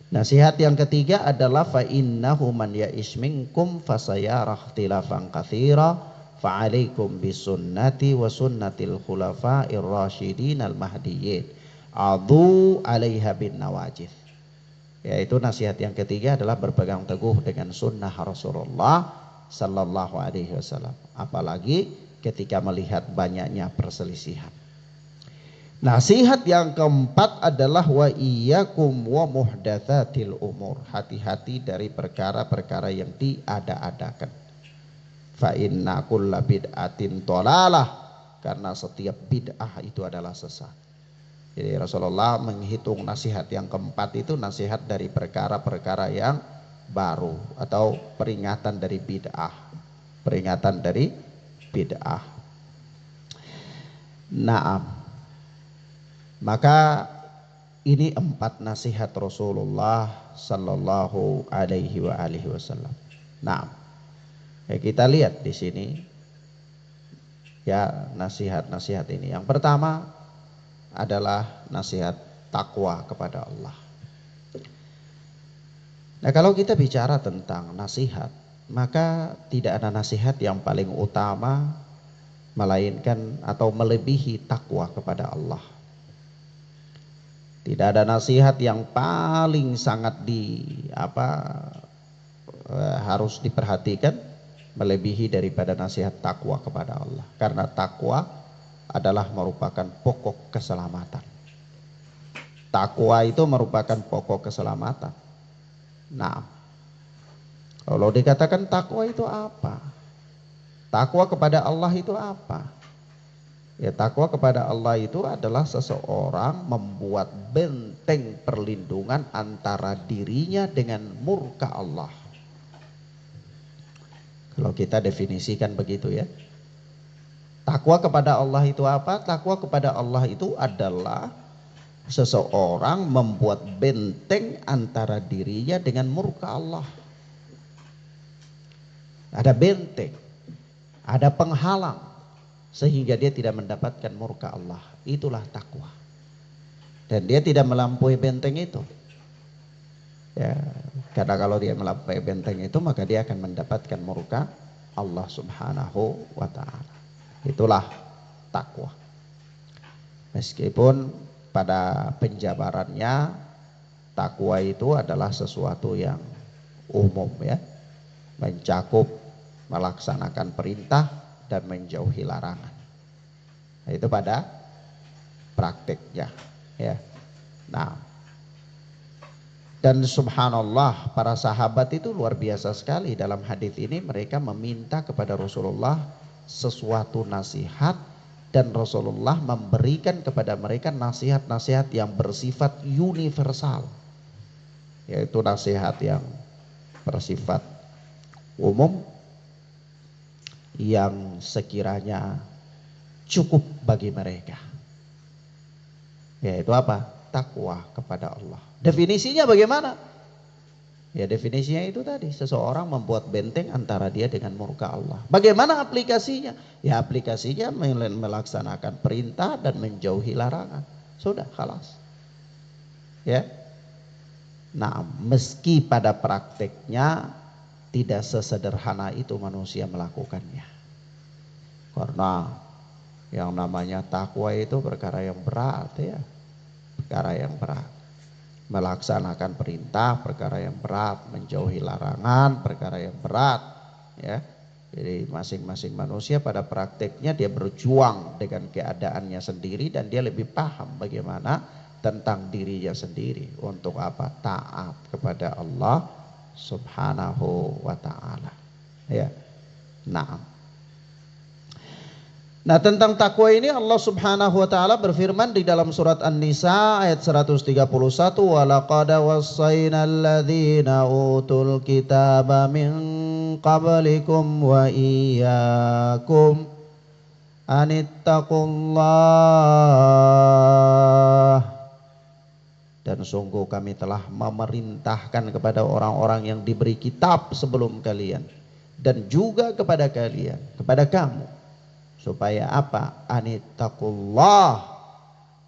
Speaker 1: Nasihat yang ketiga adalah fa innahu man ya'ish minkum fasayara ikhtilafan katsira fa 'alaikum bisunnati wa sunnatil khulafa'ir rasyidin al mahdiyyin adu 'alaiha bin nawajid. Yaitu nasihat yang ketiga adalah berpegang teguh dengan sunnah Rasulullah sallallahu alaihi wasallam, apalagi ketika melihat banyaknya perselisihan. Nasihat yang keempat adalah wa iyyakum wa muhdatsatil umur. Hati-hati dari perkara-perkara yang diada-adakan. Fa inna kulla bid'atin dhalalah, karena setiap bid'ah itu adalah sesat. Jadi Rasulullah menghitung nasihat yang keempat itu nasihat dari perkara-perkara yang baru atau peringatan dari bid'ah. Peringatan dari bid'ah. Naam. Maka ini 4 nasihat Rasulullah sallallahu alaihi wasallam. Nah, kita lihat di sini ya nasihat-nasihat ini. Yang pertama adalah nasihat takwa kepada Allah. Nah, kalau kita bicara tentang nasihat, maka tidak ada nasihat yang paling utama melainkan atau melebihi takwa kepada Allah. Tidak ada nasihat yang paling sangat harus diperhatikan melebihi daripada nasihat takwa kepada Allah. Karena takwa adalah merupakan pokok keselamatan. Takwa itu merupakan pokok keselamatan. Nah, kalau dikatakan takwa itu apa? Takwa kepada Allah itu apa? Ya, takwa kepada Allah itu adalah seseorang membuat benteng perlindungan antara dirinya dengan murka Allah. Kalau kita definisikan begitu ya. Takwa kepada Allah itu apa? Takwa kepada Allah itu adalah seseorang membuat benteng antara dirinya dengan murka Allah. Ada benteng, ada penghalang, sehingga dia tidak mendapatkan murka Allah. Itulah takwa. Dan dia tidak melampaui benteng itu. Ya, karena kalau dia melampaui benteng itu, maka dia akan mendapatkan murka Allah subhanahu wa ta'ala. Itulah takwa. Meskipun pada penjabarannya takwa itu adalah sesuatu yang umum ya. Mencakup melaksanakan perintah dan menjauhi larangan. Nah, itu pada prakteknya. Ya. Nah, dan subhanallah para sahabat itu luar biasa sekali dalam hadis ini, mereka meminta kepada Rasulullah sesuatu nasihat dan Rasulullah memberikan kepada mereka nasihat-nasihat yang bersifat universal, yaitu nasihat yang bersifat umum yang sekiranya cukup bagi mereka, yaitu apa? Takwa kepada Allah. Definisinya bagaimana? Ya definisinya itu tadi, seseorang membuat benteng antara dia dengan murka Allah. Bagaimana aplikasinya? Ya aplikasinya melaksanakan perintah dan menjauhi larangan. Sudah, khalas. Ya. Nah, meski pada prakteknya tidak sesederhana itu manusia melakukannya. Karena yang namanya takwa itu perkara yang berat ya. Perkara yang berat. Melaksanakan perintah perkara yang berat, menjauhi larangan perkara yang berat ya. Jadi masing-masing manusia pada prakteknya dia berjuang dengan keadaannya sendiri dan dia lebih paham bagaimana tentang dirinya sendiri untuk apa? Taat kepada Allah Subhanahu wa taala. Ya. Nah, tentang takwa ini Allah Subhanahu wa taala berfirman di dalam surat An-Nisa ayat 131, wa laqad wassaynal ladzina utul kitaba min qablikum wa iyyakum anittaqullah. Dan sungguh kami telah memerintahkan kepada orang-orang yang diberi kitab sebelum kalian dan juga kepada kalian, kepada kamu, supaya apa? Anittaqullah,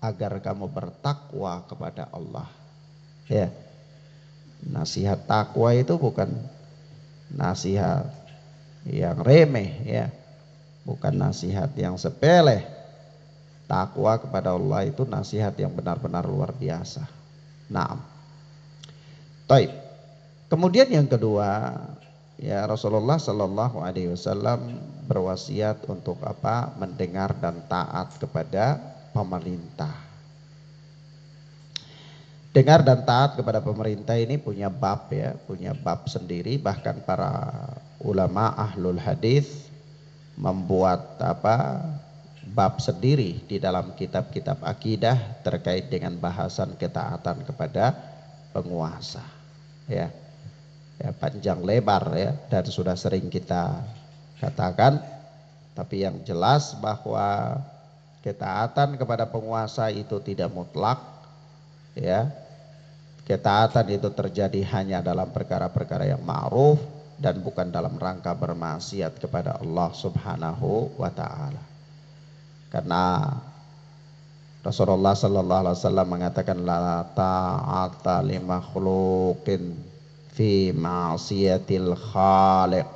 Speaker 1: agar kamu bertakwa kepada Allah. Ya. Nasihat takwa itu bukan nasihat yang remeh ya. Bukan nasihat yang sepele. Takwa kepada Allah itu nasihat yang benar-benar luar biasa. Naam. Taib. Kemudian yang kedua, ya Rasulullah Sallallahu Alaihi Wasallam berwasiat untuk apa? Mendengar dan taat kepada pemerintah. Dengar dan taat kepada pemerintah ini punya bab ya, punya bab sendiri. Bahkan para ulama ahlul hadis membuat apa? Bab sendiri di dalam kitab-kitab akidah terkait dengan bahasan ketaatan kepada penguasa. Ya. Ya, panjang lebar ya, dan sudah sering kita katakan, tapi yang jelas bahwa ketaatan kepada penguasa itu tidak mutlak ya. Ketaatan itu terjadi hanya dalam perkara-perkara yang ma'ruf dan bukan dalam rangka bermaksiat kepada Allah Subhanahu wa taala. Karena Rasulullah sallallahu alaihi wasallam mengatakan la ta'ata li makhluqin fi ma'siyatil khaliq.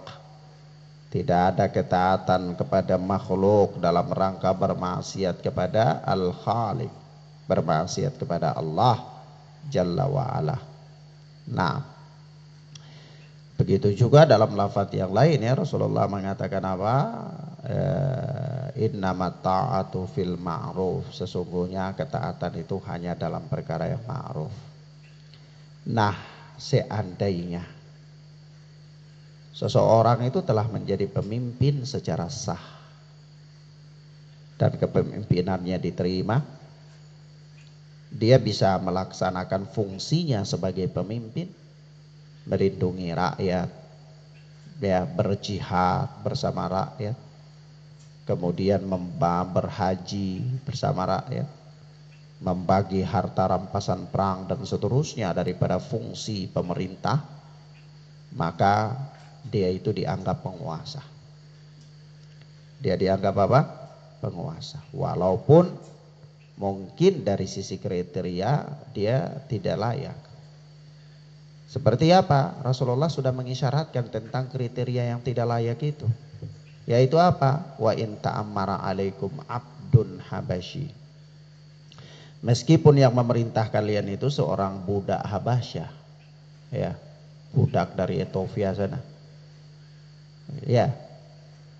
Speaker 1: Tidak ada ketaatan kepada makhluk dalam rangka bermaksiat kepada al-khaliq, bermaksiat kepada Allah Jalla wa ala. Nah, begitu juga dalam lafaz yang lain ya, Rasulullah mengatakan apa? Innamat ta'atu fil ma'ruf. Sesungguhnya ketaatan itu hanya dalam perkara yang ma'ruf. Nah, seandainya seseorang itu telah menjadi pemimpin secara sah dan kepemimpinannya diterima, dia bisa melaksanakan fungsinya sebagai pemimpin, melindungi rakyat, ya, berjihad bersama rakyat, kemudian berhaji bersama rakyat, membagi harta rampasan perang dan seterusnya daripada fungsi pemerintah, maka dia itu dianggap penguasa. Dia dianggap apa? Penguasa. Walaupun mungkin dari sisi kriteria dia tidak layak. Seperti apa? Rasulullah sudah mengisyaratkan tentang kriteria yang tidak layak itu. Yaitu apa? Wa in ta'ammara alaikum abdun habasyi. Meskipun yang memerintah kalian itu seorang budak Habasyah, ya, budak dari Ethiopia sana, ya,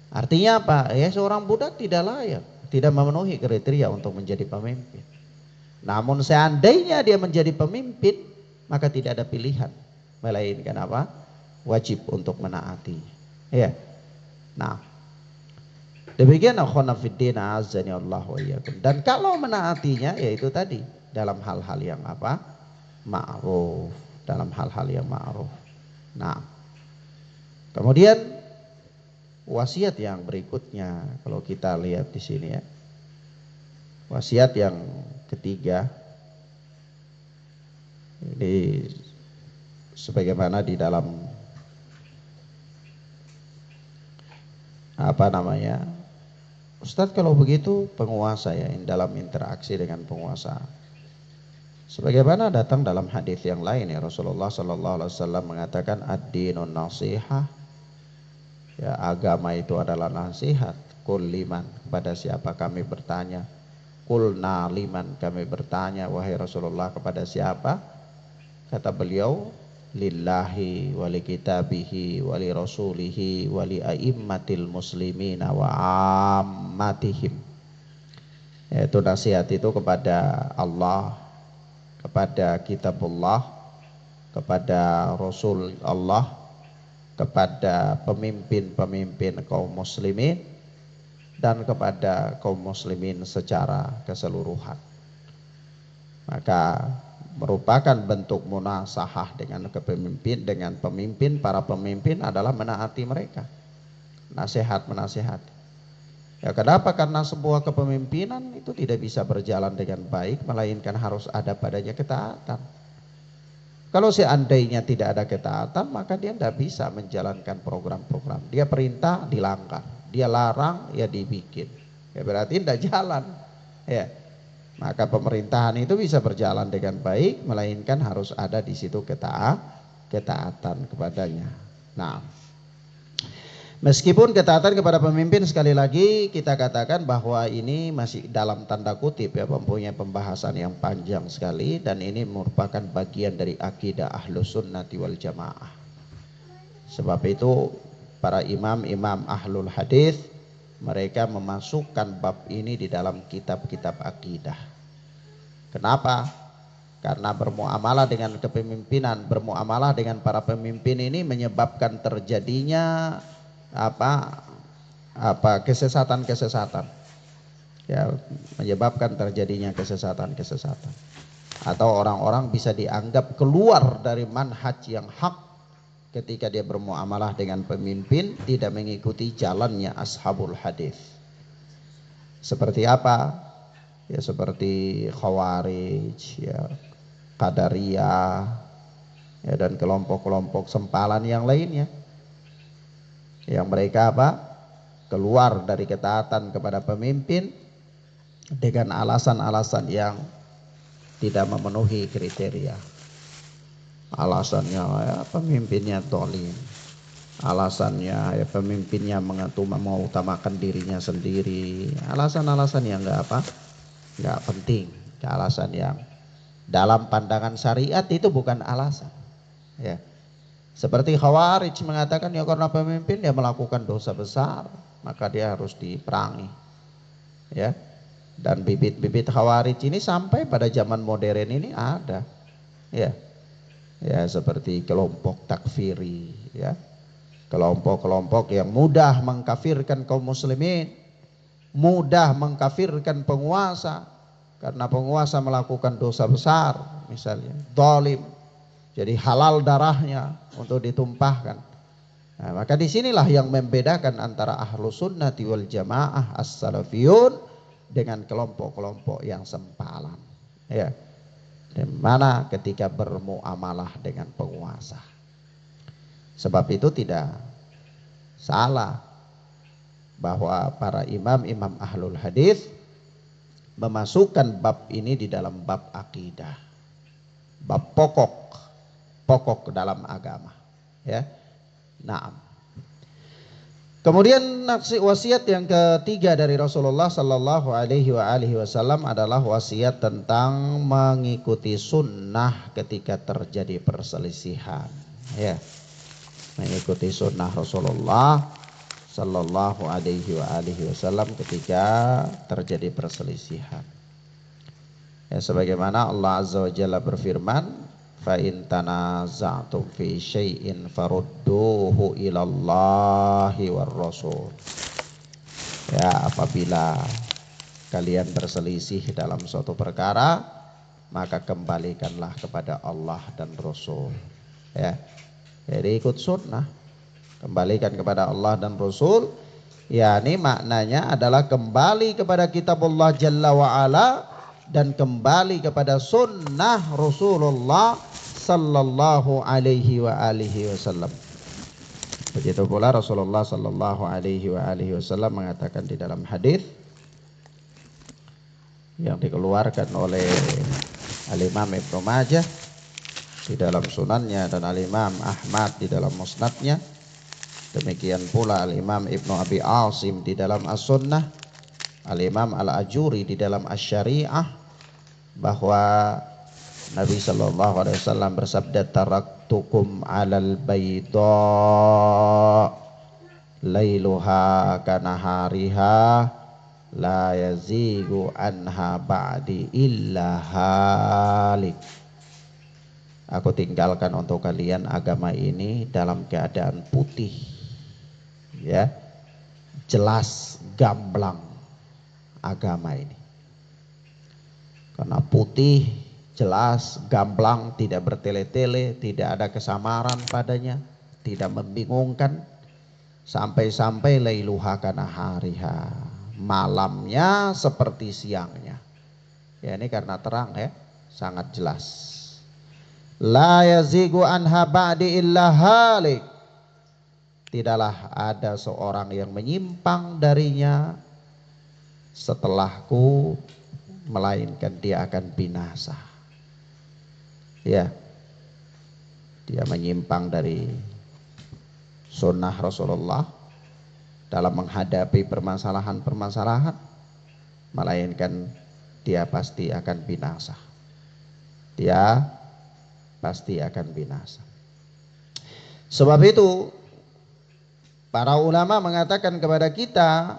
Speaker 1: artinya apa? Ya, seorang budak tidak layak, tidak memenuhi kriteria untuk menjadi pemimpin. Namun seandainya dia menjadi pemimpin, maka tidak ada pilihan melainkan apa? Wajib untuk menaati. Ya. Nah, demikian akhwana fiddin azani Allah wa iyyakum. Dan kalau menaatinya yaitu tadi dalam hal-hal yang apa? Ma'ruf, dalam hal-hal yang ma'ruf. Nah, kemudian wasiat yang berikutnya kalau kita lihat di sini ya. Wasiat yang ketiga ini sebagaimana di dalam apa namanya? Ustadz, kalau begitu penguasa ya, dalam interaksi dengan penguasa. Sebagaimana datang dalam hadis yang lain ya, Rasulullah sallallahu alaihi wasallam mengatakan ad-dinun nasihah. Ya, agama itu adalah nasihat. Qul liman, kepada siapa kami bertanya? Qulna liman, kami bertanya wahai Rasulullah kepada siapa? Kata beliau, lillahi wali kitabihi wali rasulihi wali aimmatil muslimina wa ammatihim. Yaitu nasihat itu kepada Allah, kepada kitabullah, kepada Rasul Allah, kepada pemimpin-pemimpin kaum muslimin, dan kepada kaum muslimin secara keseluruhan. Maka merupakan bentuk munasahah dengan kepemimpin, dengan pemimpin, para pemimpin adalah menaati mereka, nasihat menasihati. Ya, kenapa? Karena sebuah kepemimpinan itu tidak bisa berjalan dengan baik melainkan harus ada padanya ketaatan. Kalau seandainya tidak ada ketaatan, maka dia tidak bisa menjalankan program-program. Dia perintah dilanggar, dia larang ya dibikin. Ya berarti tidak jalan. Ya. Maka pemerintahan itu bisa berjalan dengan baik melainkan harus ada di situ ketaatan kepadanya. Nah, meskipun ketaatan kepada pemimpin sekali lagi kita katakan bahwa ini masih dalam tanda kutip ya, mempunyai pembahasan yang panjang sekali, dan ini merupakan bagian dari akidah Ahlus Sunnati wal Jamaah. Sebab itu para imam-imam Ahlul Hadis mereka memasukkan bab ini di dalam kitab-kitab akidah. Kenapa? Karena bermuamalah dengan kepemimpinan, bermuamalah dengan para pemimpin ini menyebabkan terjadinya kesesatan-kesesatan. Ya, menyebabkan terjadinya kesesatan-kesesatan. Atau orang-orang bisa dianggap keluar dari manhaj yang hak ketika dia bermuamalah dengan pemimpin, tidak mengikuti jalannya ashabul hadis. Seperti apa? Ya seperti Khawarij, ya Qadariyah, ya dan kelompok-kelompok sempalan yang lainnya. Yang mereka apa? Keluar dari ketaatan kepada pemimpin dengan alasan-alasan yang tidak memenuhi kriteria. Alasannya ya pemimpinnya zalim, alasannya ya pemimpinnya mengutamakan dirinya sendiri, alasan-alasan yang nggak penting, alasan yang dalam pandangan syariat itu bukan alasan. Ya, seperti Khawarij mengatakan ya karena pemimpin dia melakukan dosa besar maka dia harus diperangi. Ya, dan bibit-bibit Khawarij ini sampai pada zaman modern ini ada. Ya. Ya seperti kelompok takfiri ya, kelompok-kelompok yang mudah mengkafirkan kaum muslimin, mudah mengkafirkan penguasa karena penguasa melakukan dosa besar misalnya zalim, jadi halal darahnya untuk ditumpahkan. Nah, maka disinilah yang membedakan antara Ahlus Sunnati wal Jamaah as-salafiyun dengan kelompok-kelompok yang sempalan ya. Di mana ketika bermuamalah dengan penguasa. Sebab itu tidak salah bahwa para imam-imam Ahlul Hadis memasukkan bab ini di dalam bab akidah. Bab pokok dalam agama, ya. Nah, kemudian wasiat yang ketiga dari Rasulullah Sallallahu Alaihi Wasallam adalah wasiat tentang mengikuti sunnah ketika terjadi perselisihan. Ya, mengikuti sunnah Rasulullah sallallahu alaihi wa alihi wasallam ketika terjadi perselisihan. Ya, sebagaimana Allah Azza wa Jalla berfirman, fa in tanaza'tum fi syai'in farudduhu ilallahi war rasul. Ya, apabila kalian berselisih dalam suatu perkara, maka kembalikanlah kepada Allah dan Rasul. Ya, jadi ikut sunnah, kembalikan kepada Allah dan Rasul. Ya, ini maknanya adalah kembali kepada kitab Allah Jalla wa'ala dan kembali kepada sunnah Rasulullah sallallahu alaihi wa alihi wasallam. Begitu pula Rasulullah sallallahu alaihi wa alihi wasallam mengatakan di dalam hadis yang dikeluarkan oleh Al-Imam Ibnu Majah di dalam sunannya dan Al-Imam Ahmad di dalam musnadnya, demikian pula Al-Imam Ibnu Abi Asim di dalam As-Sunnah, Al-Imam Al-Ajuri di dalam Asy-Syari'ah, bahwa Nabi sallallahu alaihi wasallam bersabda, taraktukum 'alal bayda lailuha kanahariha la yazigu anha ba'di illa halik. Aku tinggalkan untuk kalian agama ini dalam keadaan putih, ya, jelas, gamblang agama ini. Karena putih, jelas, gamblang, tidak bertele-tele, tidak ada kesamaran padanya, tidak membingungkan, sampai-sampai lailuha kanahariha, malamnya seperti siangnya. Ya, ini karena terang, ya, sangat jelas. La yazigu anha ba'di illa halik. Tidaklah ada seorang yang menyimpang darinya setelahku, melainkan dia akan binasa. Ya, dia menyimpang dari sunnah Rasulullah dalam menghadapi permasalahan-permasalahan, melainkan dia pasti akan binasa. Dia pasti akan binasa. Sebab itu para ulama mengatakan kepada kita,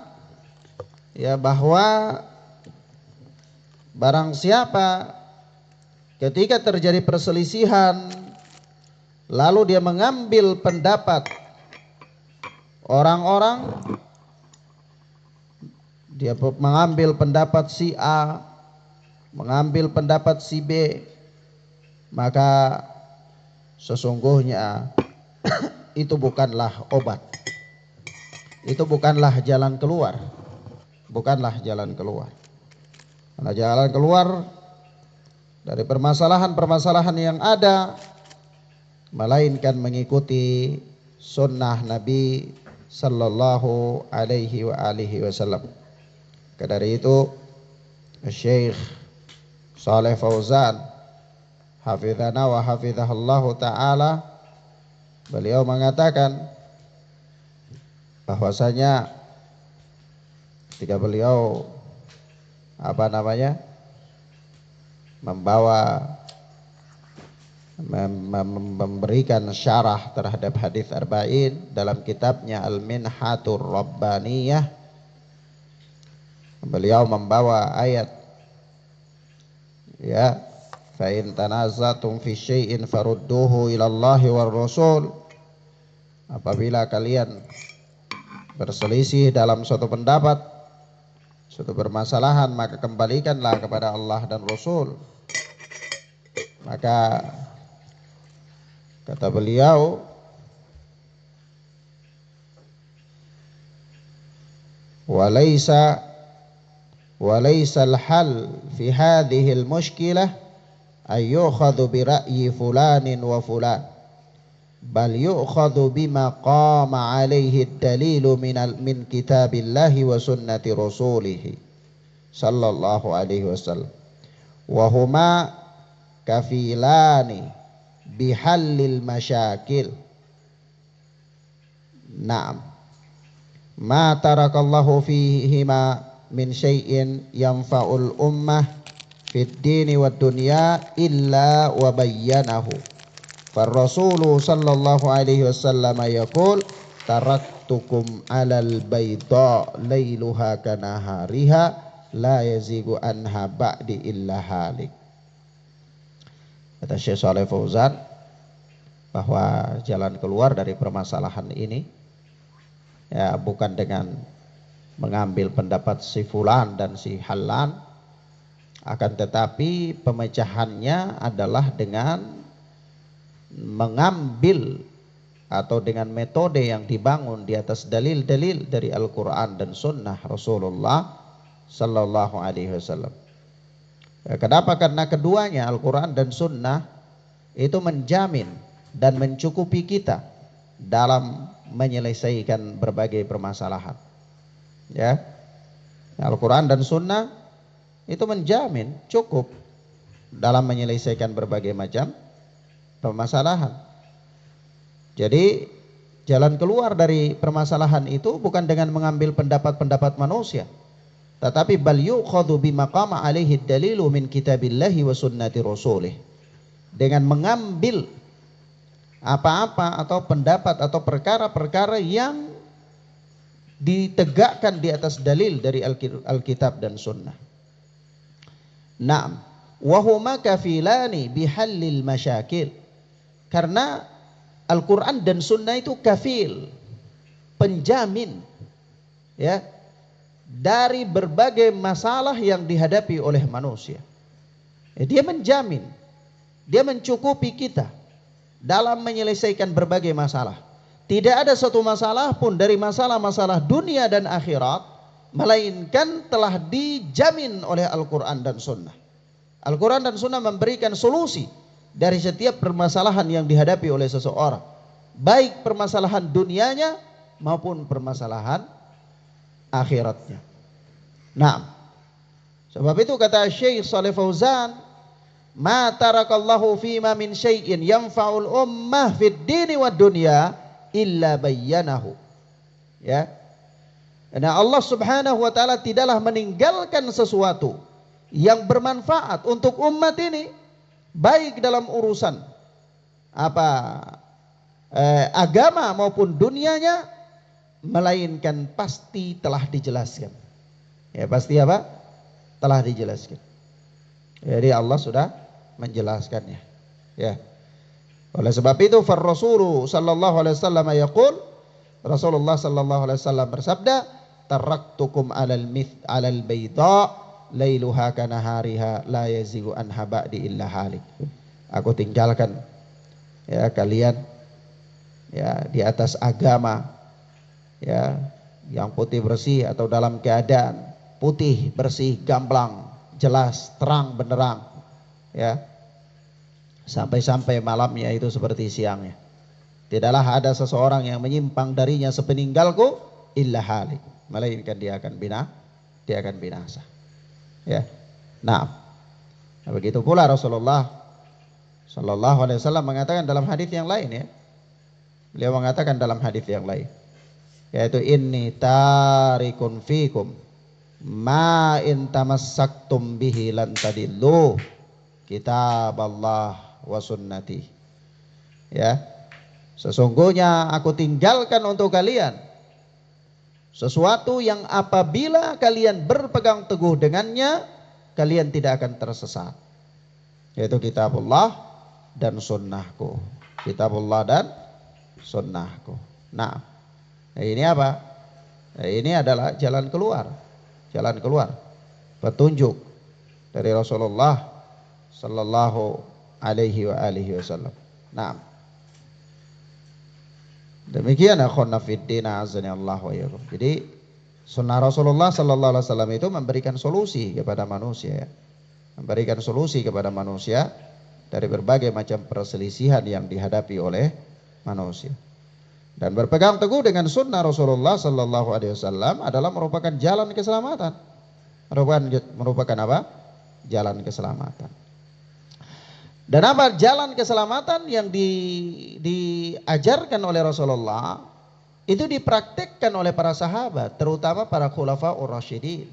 Speaker 1: ya, bahwa barang siapa ketika terjadi perselisihan lalu dia mengambil pendapat orang-orang, dia mengambil pendapat si A, mengambil pendapat si B, maka sesungguhnya itu bukanlah obat, itu bukanlah jalan keluar, bukanlah jalan keluar. Karena jalan keluar dari permasalahan-permasalahan yang ada melainkan mengikuti sunnah Nabi sallallahu alaihi wa alihi wasallam. Dari itu Syekh Shalih Fauzan hafizana wa hafizahullahu taala, beliau mengatakan bahwasanya ketika beliau memberikan syarah terhadap hadis arba'in dalam kitabnya Al-Minhatur Rabbaniyah, beliau membawa ayat, ya, fa in tanazatum fi syai'in farudduhu ilallahi war rasul. Apabila kalian berselisih dalam suatu pendapat, suatu permasalahan, maka kembalikanlah kepada Allah dan Rasul. Maka kata beliau, walaysa al-hal fi hadhihi al-mushkilah ay yu'khadhu bi ra'yi fulanin wa fulan, bal yu'khadhu bima qama alaihi ad-dalilu min kitabillahi wa sunnati rasulih sallallahu alaihi wasallam, wa huma kafilani bihallil masyakil. Naam, ma tarakallahu fihima min syai'in yanfa'ul ummah fid dini wad dunya illa wa bayyanahu. Farrasulu sallallahu alaihi wasallam yaqul taraktu taraktukum alal bayda lailuha kanahariha la yazigu anha ba'di illa halik. Kata Syekh Shalih Fauzan bahwa jalan keluar dari permasalahan ini ya bukan dengan mengambil pendapat si fulan dan si halan, akan tetapi pemecahannya adalah dengan mengambil atau dengan metode yang dibangun di atas dalil-dalil dari Al-Quran dan Sunnah Rasulullah Sallallahu Alaihi Wasallam. Kenapa? Karena keduanya, Al-Quran dan Sunnah, itu menjamin dan mencukupi kita dalam menyelesaikan berbagai permasalahan. Ya, Al-Quran dan Sunnah itu menjamin cukup dalam menyelesaikan berbagai macam permasalahan. Jadi jalan keluar dari permasalahan itu bukan dengan mengambil pendapat-pendapat manusia, tetapi bal yukhadhu bima qama alaihi dalilu min kitabillahi wa sunnati rasulih, dengan mengambil apa-apa atau pendapat atau perkara-perkara yang ditegakkan di atas dalil dari Alkitab dan Sunnah. Naam, wa huma kafilani bihallil masyakil. Karena Al-Quran dan Sunnah itu kafil, penjamin ya dari berbagai masalah yang dihadapi oleh manusia. Dia menjamin, dia mencukupi kita dalam menyelesaikan berbagai masalah. Tidak ada satu masalah pun dari masalah-masalah dunia dan akhirat melainkan telah dijamin oleh Al-Quran dan Sunnah. Al-Quran dan Sunnah memberikan solusi dari setiap permasalahan yang dihadapi oleh seseorang, baik permasalahan dunianya maupun permasalahan akhiratnya. Nah, sebab itu kata Syekh Shalih Fauzan, ma tarakallahu fima min syai'in yanfa'ul ummah fid dini wad dunya illa bayyanahu. Ya. Karena Allah Subhanahu wa taala tidaklah meninggalkan sesuatu yang bermanfaat untuk umat ini, baik dalam urusan agama maupun dunianya, melainkan pasti telah dijelaskan. Ya, pasti apa? Telah dijelaskan. Jadi Allah sudah menjelaskannya. Ya. Oleh sebab itu Rasulullah sallallahu alaihi wasallam yaqul, Rasulullah sallallahu alaihi wasallam bersabda, taraktukum alal bayda lailuha kanahariha la yazigu anha ba'di illa halik. Aku tinggalkan ya kalian ya di atas agama ya yang putih bersih atau dalam keadaan putih bersih gamblang jelas terang benderang ya, sampai-sampai malamnya itu seperti siangnya. Tidaklah ada seseorang yang menyimpang darinya sepeninggalku illa halik, melainkan dia akan binasa. Ya. Nah, begitu pula Rasulullah sallallahu alaihi wasallam mengatakan dalam hadis yang lain ya. Beliau mengatakan dalam hadis yang lain, yaitu inni tarikun fikum ma in tamassaktum bihi lan tadillu kitaballah wa sunnati. Ya. Sesungguhnya aku tinggalkan untuk kalian sesuatu yang apabila kalian berpegang teguh dengannya, kalian tidak akan tersesat. Yaitu kitabullah dan sunnahku. Kitabullah dan sunnahku. Nah, ini apa? Ini adalah jalan keluar. Jalan keluar. Petunjuk dari Rasulullah sallallahu alaihi wasallam. Nah, demikian akhwana fiddin azani Allah wa iyyakum. Jadi sunnah Rasulullah sallallahu alaihi wasallam itu memberikan solusi kepada manusia ya. Memberikan solusi kepada manusia dari berbagai macam perselisihan yang dihadapi oleh manusia. Dan berpegang teguh dengan sunnah Rasulullah sallallahu alaihi wasallam adalah merupakan jalan keselamatan. Merupakan apa? Jalan keselamatan. Dan apa jalan keselamatan yang diajarkan oleh Rasulullah itu dipraktikkan oleh para sahabat, terutama para khulafaur rasyidin,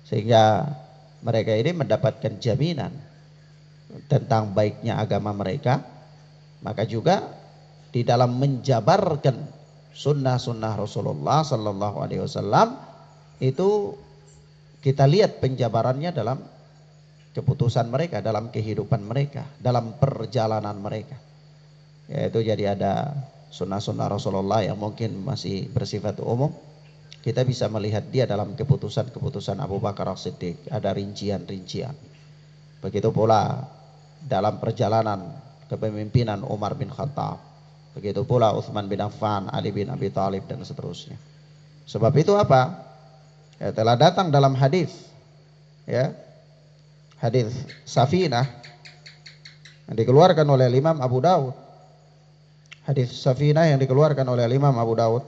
Speaker 1: sehingga mereka ini mendapatkan jaminan tentang baiknya agama mereka. Maka juga di dalam menjabarkan sunnah-sunnah Rasulullah sallallahu alaihi wasallam, itu kita lihat penjabarannya dalam keputusan mereka, dalam kehidupan mereka, dalam perjalanan mereka. Yaitu jadi ada sunnah-sunnah Rasulullah yang mungkin masih bersifat umum, kita bisa melihat dia dalam keputusan-keputusan Abu Bakar As-Siddiq, ada rincian-rincian. Begitu pula dalam perjalanan kepemimpinan Umar bin Khattab, begitu pula Utsman bin Affan, Ali bin Abi Thalib dan seterusnya. Sebab itu apa? Ya, telah datang dalam hadis, ya, hadis Safinah yang dikeluarkan oleh Imam Abu Daud. Hadis Safinah yang dikeluarkan oleh Imam Abu Daud,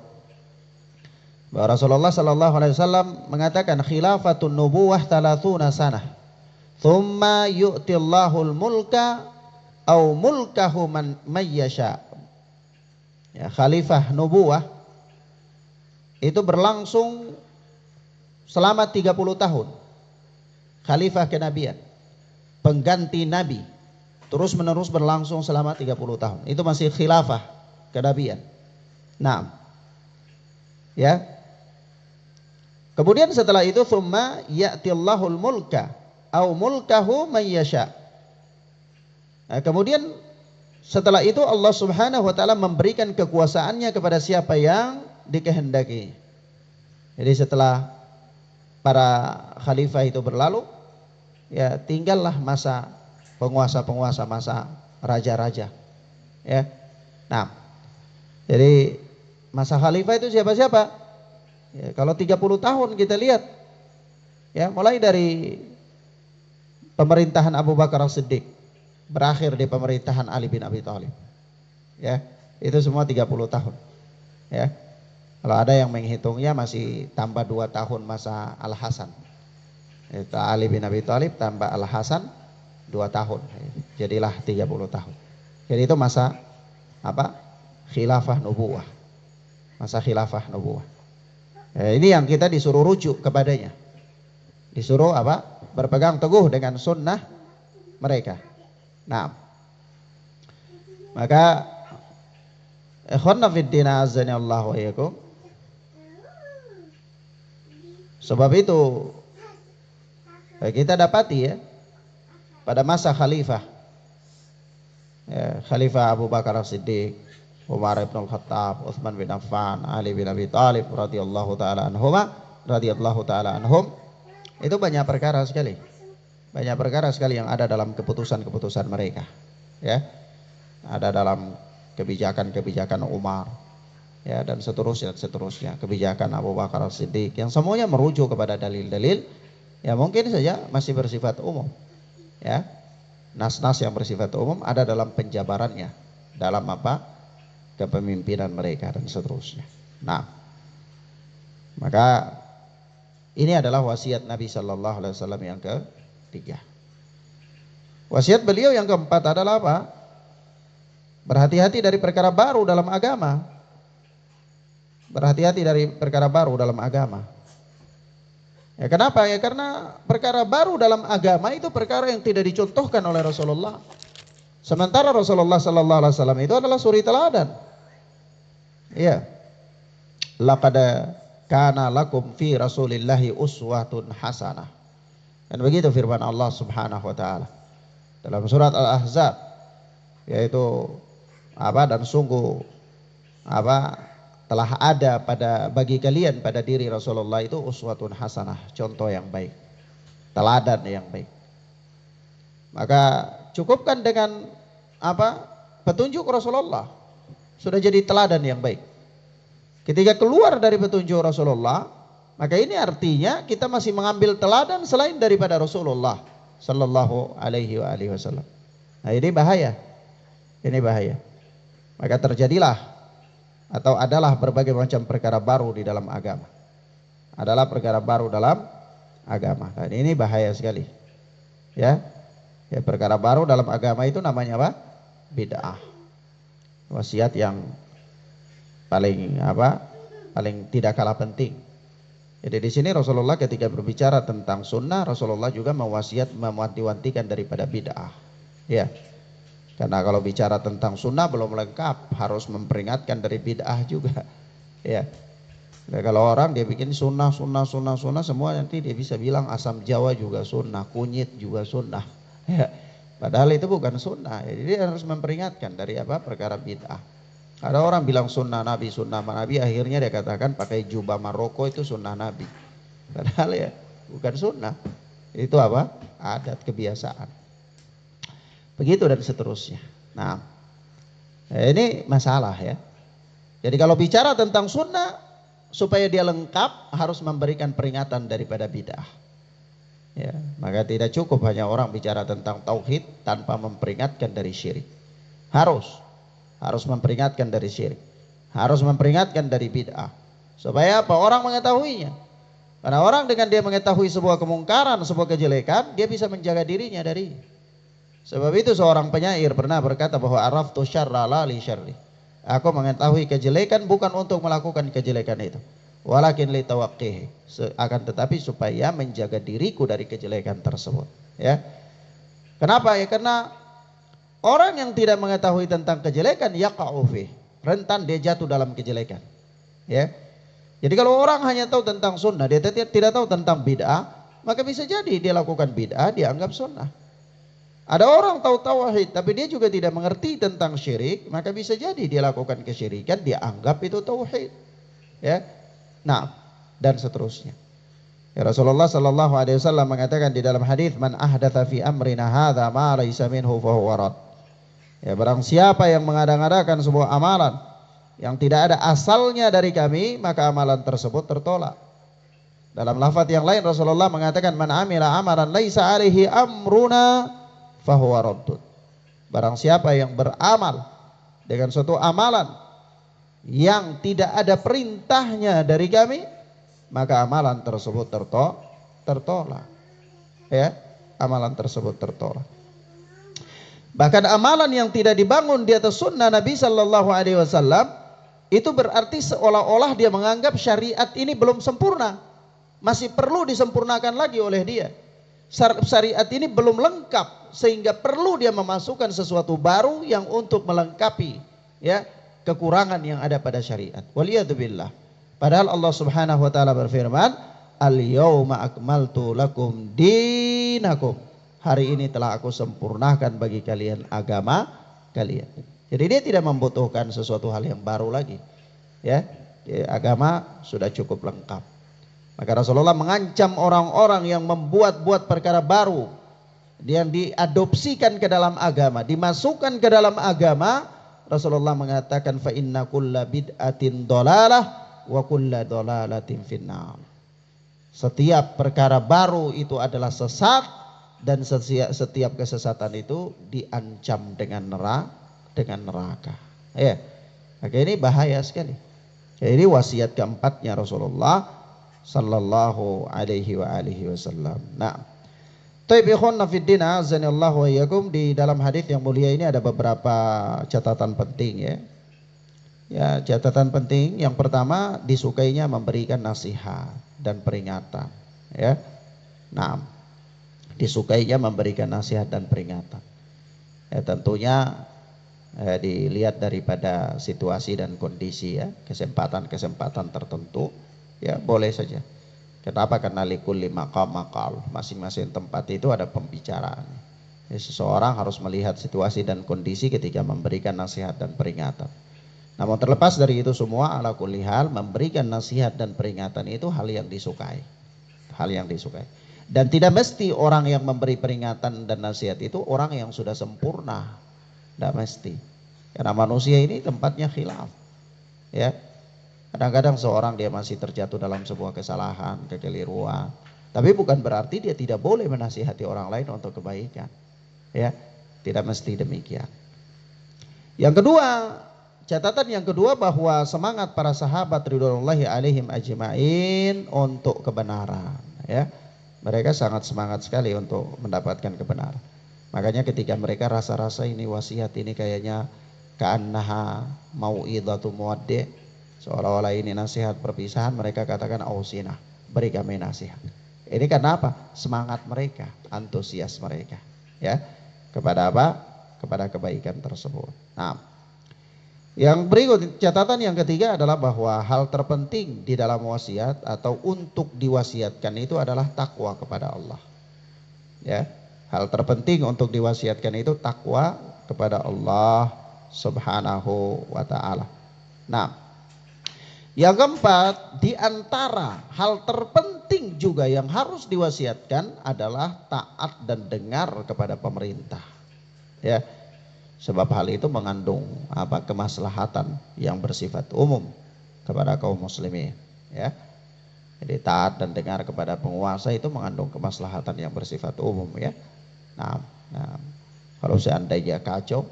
Speaker 1: bahwa Rasulullah sallallahu alaihi wasallam mengatakan khilafatun nubuwah 30 sanah. Tsumma yu'tillahul mulka au mulkahu man yasha. Ya, khalifah nubuwah itu berlangsung selama 30 tahun. Khalifah kenabian, pengganti nabi, terus menerus berlangsung selama 30 tahun. Itu masih khilafah kenabian. Nah, ya. Kemudian setelah itu tsumma ya'tillahul mulka au mulkahu man yasha. Nah, kemudian setelah itu Allah Subhanahu wa taala memberikan kekuasaannya kepada siapa yang dikehendaki. Jadi setelah para khalifah itu berlalu, ya tinggallah masa penguasa-penguasa, masa raja-raja. Ya. Nah, jadi masa khalifah itu siapa-siapa? Ya, kalau 30 tahun kita lihat, ya mulai dari pemerintahan Abu Bakar As-Siddiq berakhir di pemerintahan Ali bin Abi Thalib. Ya, itu semua 30 tahun. Ya. Kalau ada yang menghitungnya masih tambah 2 tahun masa Al-Hasan. Itu Ali bin Abi Thalib tambah Al-Hasan 2 tahun. Jadilah 30 tahun. Jadi itu masa apa? Khilafah nubuwah. Masa khilafah nubuwah. Ini yang kita disuruh rujuk kepadanya. Disuruh apa? Berpegang teguh dengan sunnah mereka. Nah, maka ikhwanna fiddin azani Allah wa iyyakum. Sebab itu kita dapati ya pada masa khalifah, ya, Khalifah Abu Bakar As-Siddiq, Umar bin Khattab, Utsman bin Affan, Ali bin Abi Thalib radhiyallahu taala anhum, itu banyak perkara sekali. Banyak perkara sekali yang ada dalam keputusan-keputusan mereka. Ya. Ada dalam kebijakan-kebijakan Umar, ya, dan seterusnya, kebijakan Abu Bakar As-Siddiq yang semuanya merujuk kepada dalil-dalil ya mungkin saja masih bersifat umum. Ya. Nas-nas yang bersifat umum ada dalam penjabarannya, dalam apa? Kepemimpinan mereka dan seterusnya. Nah, maka ini adalah wasiat Nabi sallallahu alaihi wasallam yang ketiga. Wasiat beliau yang keempat adalah apa? Berhati-hati dari perkara baru dalam agama. Berhati-hati dari perkara baru dalam agama. Ya, kenapa? Ya karena perkara baru dalam agama itu perkara yang tidak dicontohkan oleh Rasulullah. Sementara Rasulullah sallallahu alaihi wasallam itu adalah suri teladan. Ya. Laqad kana lakum fi Rasulillahi uswatun hasanah. Dan begitu firman Allah Subhanahu wa taala dalam surat Al-Ahzab, yaitu apa? Dan sungguh apa? Telah ada bagi kalian pada diri Rasulullah itu uswatun hasanah, contoh yang baik, teladan yang baik. Maka cukupkan dengan apa? Petunjuk Rasulullah, sudah jadi teladan yang baik. Ketika keluar dari petunjuk Rasulullah, maka ini artinya kita masih mengambil teladan selain daripada Rasulullah sallallahu alaihi wasallam. Nah, ini bahaya. Ini bahaya. Maka terjadilah atau adalah berbagai macam perkara baru di dalam agama. Adalah perkara baru dalam agama. Dan ini bahaya sekali. Ya. Ya, perkara baru dalam agama itu namanya apa? Bid'ah. Wasiat yang paling apa? Paling tidak kalah penting. Jadi di sini Rasulullah ketika berbicara tentang sunnah, Rasulullah juga mewanti-wantikan daripada bid'ah. Ya. Karena kalau bicara tentang sunnah belum lengkap, harus memperingatkan dari bid'ah juga. Ya. Nah, kalau orang dia bikin sunnah semua, nanti dia bisa bilang asam jawa juga sunnah, kunyit juga sunnah. Ya. Padahal itu bukan sunnah. Jadi dia harus memperingatkan dari apa? Perkara bid'ah. Ada orang bilang sunnah Nabi, akhirnya dia katakan pakai jubah Maroko itu sunnah Nabi. Padahal ya bukan sunnah. Itu apa? Adat, kebiasaan. Begitu dan seterusnya. Nah, ini masalah ya. Jadi kalau bicara tentang sunnah, supaya dia lengkap harus memberikan peringatan daripada bid'ah. Ya, maka tidak cukup hanya orang bicara tentang tauhid tanpa memperingatkan dari syirik. Harus memperingatkan dari syirik. Harus memperingatkan dari bid'ah. Supaya apa? Orang mengetahuinya. Karena orang dengan dia mengetahui sebuah kemungkaran, sebuah kejelekan, dia bisa menjaga dirinya dari. Sebab itu seorang penyair pernah berkata bahwa araftu syarra la li syarri. Aku mengetahui kejelekan bukan untuk melakukan kejelekan itu. Walakin li tawaqqihi. Akan tetapi supaya menjaga diriku dari kejelekan tersebut. Ya. Kenapa? Ya karena orang yang tidak mengetahui tentang kejelekan yaqa'u fi. Rentan dia jatuh dalam kejelekan. Ya. Jadi kalau orang hanya tahu tentang sunnah, dia tidak tahu tentang bid'ah, maka bisa jadi dia lakukan bid'ah, dia anggap sunnah. Ada orang tahu tauhid, tapi dia juga tidak mengerti tentang syirik, maka bisa jadi dia lakukan kesyirikan, dia anggap itu tauhid. Ya, nah dan seterusnya. Ya, Rasulullah Sallallahu Alaihi Wasallam mengatakan di dalam hadis, man ahdatha fi amrina hadza ma laysa minhu fahuwa rad. Ya, barang siapa yang mengada-ngadakan sebuah amalan yang tidak ada asalnya dari kami, maka amalan tersebut tertolak. Dalam lafaz yang lain Rasulullah mengatakan, man amila amalan laisa alaihi amruna fahuwa raddun. Barang siapa yang beramal dengan suatu amalan yang tidak ada perintahnya dari kami, maka amalan tersebut tertolak. Ya, amalan tersebut tertolak. Bahkan amalan yang tidak dibangun di atas sunnah Nabi Sallallahu Alaihi Wasallam, itu berarti seolah-olah dia menganggap syariat ini belum sempurna, masih perlu disempurnakan lagi oleh dia. Syariat ini belum lengkap sehingga perlu dia memasukkan sesuatu baru yang untuk melengkapi ya kekurangan yang ada pada syariat. Waliyadzubillah. Padahal Allah Subhanahu wa taala berfirman, "Al-yauma akmaltu lakum dinakum." Hari ini telah aku sempurnakan bagi kalian agama kalian. Jadi dia tidak membutuhkan sesuatu hal yang baru lagi. Ya, agama sudah cukup lengkap. Maka Rasulullah mengancam orang-orang yang membuat-buat perkara baru yang diadopsikan ke dalam agama, dimasukkan ke dalam agama. Rasulullah mengatakan, fa inna kulla bid'atin dhalalah wa kulla dhalalatin finnar. Setiap perkara baru itu adalah sesat, dan setiap kesesatan itu diancam dengan neraka. Ya. Maka ini bahaya sekali. Jadi wasiat keempatnya Rasulullah sallallahu alaihi wasallam. Nah, taib ikhwan fiddin azanillahu wa iyyakum, di dalam hadis yang mulia ini ada beberapa catatan penting ya. Ya, catatan penting yang pertama, disukainya memberikan nasihat dan peringatan ya. Nah, disukainya memberikan nasihat dan peringatan. Ya, tentunya dilihat daripada situasi dan kondisi ya, kesempatan tertentu ya boleh saja. Kenapa? Karena likulli maqam maqal, masing-masing tempat itu ada pembicaraan. Ya, seseorang harus melihat situasi dan kondisi ketika memberikan nasihat dan peringatan. Namun terlepas dari itu semua, ala kulli hal, memberikan nasihat dan peringatan itu hal yang disukai. Dan tidak mesti orang yang memberi peringatan dan nasihat itu orang yang sudah sempurna. Tidak mesti. Karena manusia ini tempatnya khilaf. Ya. Kadang-kadang seorang dia masih terjatuh dalam sebuah kesalahan, kekeliruan. Tapi bukan berarti dia tidak boleh menasihati orang lain untuk kebaikan. Ya. Tidak mesti demikian. Yang kedua, catatan yang kedua, bahwa semangat para sahabat ridwanullahi alaihim ajma'in untuk kebenaran. Ya. Mereka sangat semangat sekali untuk mendapatkan kebenaran. Makanya ketika mereka rasa-rasa ini wasiat ini kayaknya ka'annaha mau'idhatu muwaddi', seolah-olah ini nasihat perpisahan, mereka katakan ausina, beri kami nasihat. Ini karena apa? Semangat mereka, antusias mereka ya kepada apa? kepada kebaikan tersebut. Nah, yang berikut, catatan yang ketiga adalah bahwa hal terpenting di dalam wasiat atau untuk diwasiatkan itu adalah takwa kepada Allah. Ya, hal terpenting untuk diwasiatkan itu takwa kepada Allah Subhanahu wa taala. Nah, yang keempat, di antara hal terpenting juga yang harus diwasiatkan adalah taat dan dengar kepada pemerintah. Ya. Sebab hal itu mengandung kemaslahatan yang bersifat umum kepada kaum muslimin, ya. Jadi taat dan dengar kepada penguasa itu mengandung kemaslahatan yang bersifat umum, ya. Nah, kalau seandainya kacau,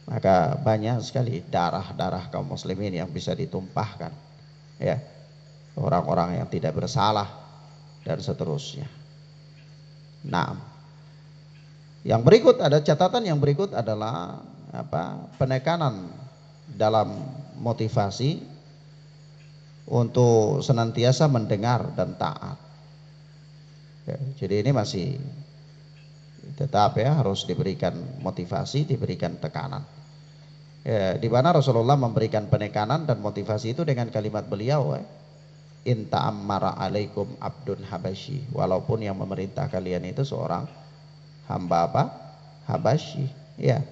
Speaker 1: maka banyak sekali darah-darah kaum muslimin yang bisa ditumpahkan, ya. Orang-orang yang tidak bersalah dan seterusnya. Nah, yang berikut, ada catatan yang berikut adalah penekanan dalam motivasi untuk senantiasa mendengar dan taat. Ya, jadi ini masih tetap harus diberikan motivasi, diberikan tekanan. Ya, di mana Rasulullah memberikan penekanan dan motivasi itu dengan kalimat beliau, in ta'ammara alaikum abdun habasyi, walaupun yang memerintah kalian itu seorang hamba Habasyi, ya.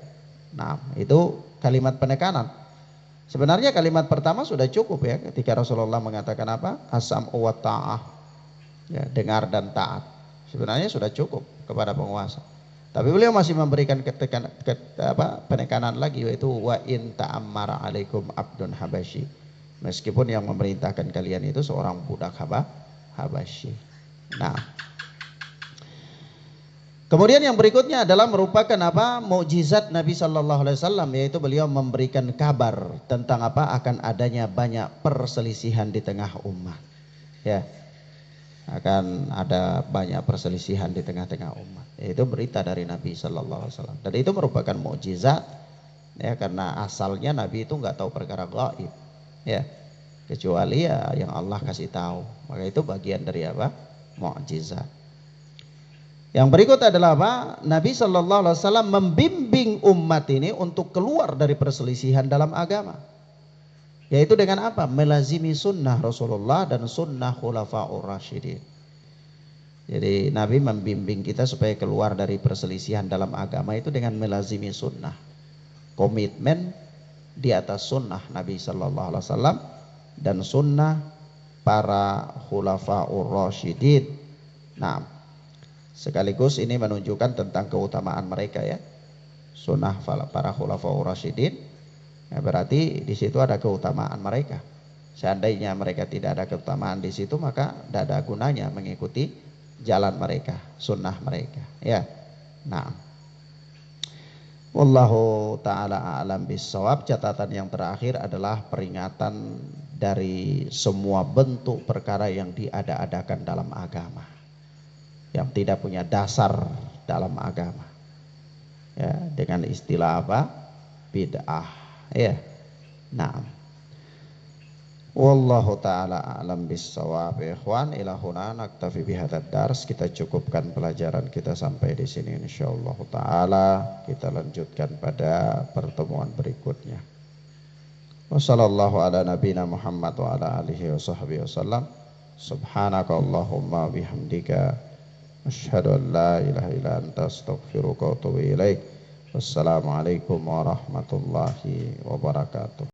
Speaker 1: Nah, itu kalimat penekanan. Sebenarnya kalimat pertama sudah cukup, ya, ketika Rasulullah mengatakan as-sam'u wa ta'ah, ya, dengar dan taat. Sebenarnya sudah cukup kepada penguasa. Tapi beliau masih memberikan penekanan lagi, yaitu wa in ta'ammara alaikum abdun habasyi, meskipun yang memerintahkan kalian itu seorang budak Habasyi. Nah, kemudian yang berikutnya adalah merupakan mukjizat Nabi Shallallahu Alaihi Wasallam, yaitu beliau memberikan kabar tentang akan adanya banyak perselisihan di tengah umat. Ya, akan ada banyak perselisihan di tengah-tengah umat. Itu berita dari Nabi Shallallahu Alaihi Wasallam. Dan itu merupakan mukjizat, ya, karena asalnya Nabi itu nggak tahu perkara gaib, ya, kecuali ya yang Allah kasih tahu. Maka itu bagian dari mukjizat. Yang berikut adalah Nabi Shallallahu Alaihi Wasallam membimbing umat ini untuk keluar dari perselisihan dalam agama, yaitu dengan melazimi sunnah Rasulullah dan sunnah khulafaur rasyidin. Jadi Nabi membimbing kita supaya keluar dari perselisihan dalam agama itu dengan melazimi sunnah, komitmen di atas sunnah Nabi Shallallahu Alaihi Wasallam dan sunnah para khulafaur rasyidin. Nah, sekaligus ini menunjukkan tentang keutamaan mereka, ya, sunnah para khulafaur rasyidin. Ya, berarti di situ ada keutamaan mereka. Seandainya mereka tidak ada keutamaan di situ, maka tidak ada gunanya mengikuti jalan mereka, sunnah mereka, ya. Nah, wallahu taala a'lam bissawab. Catatan yang terakhir adalah peringatan dari semua bentuk perkara yang diada-adakan dalam agama, yang tidak punya dasar dalam agama, ya, dengan istilah bid'ah, ya. Nah, wallahu taala a'lam bissawab. Ikhwan, ila huna naktafi bihadzal dars. Kita cukupkan pelajaran kita sampai di sini, insyaallah taala. Kita lanjutkan pada pertemuan berikutnya. Wassallallahu ala nabiyina Muhammad wa ala alihi washabbihi wasallam. Subhanakallahumma bihamdika asyhadu an la ilaha illa anta astaghfiruka wa atubu ilaik. Wassalamualaikum warahmatullahi wabarakatuh.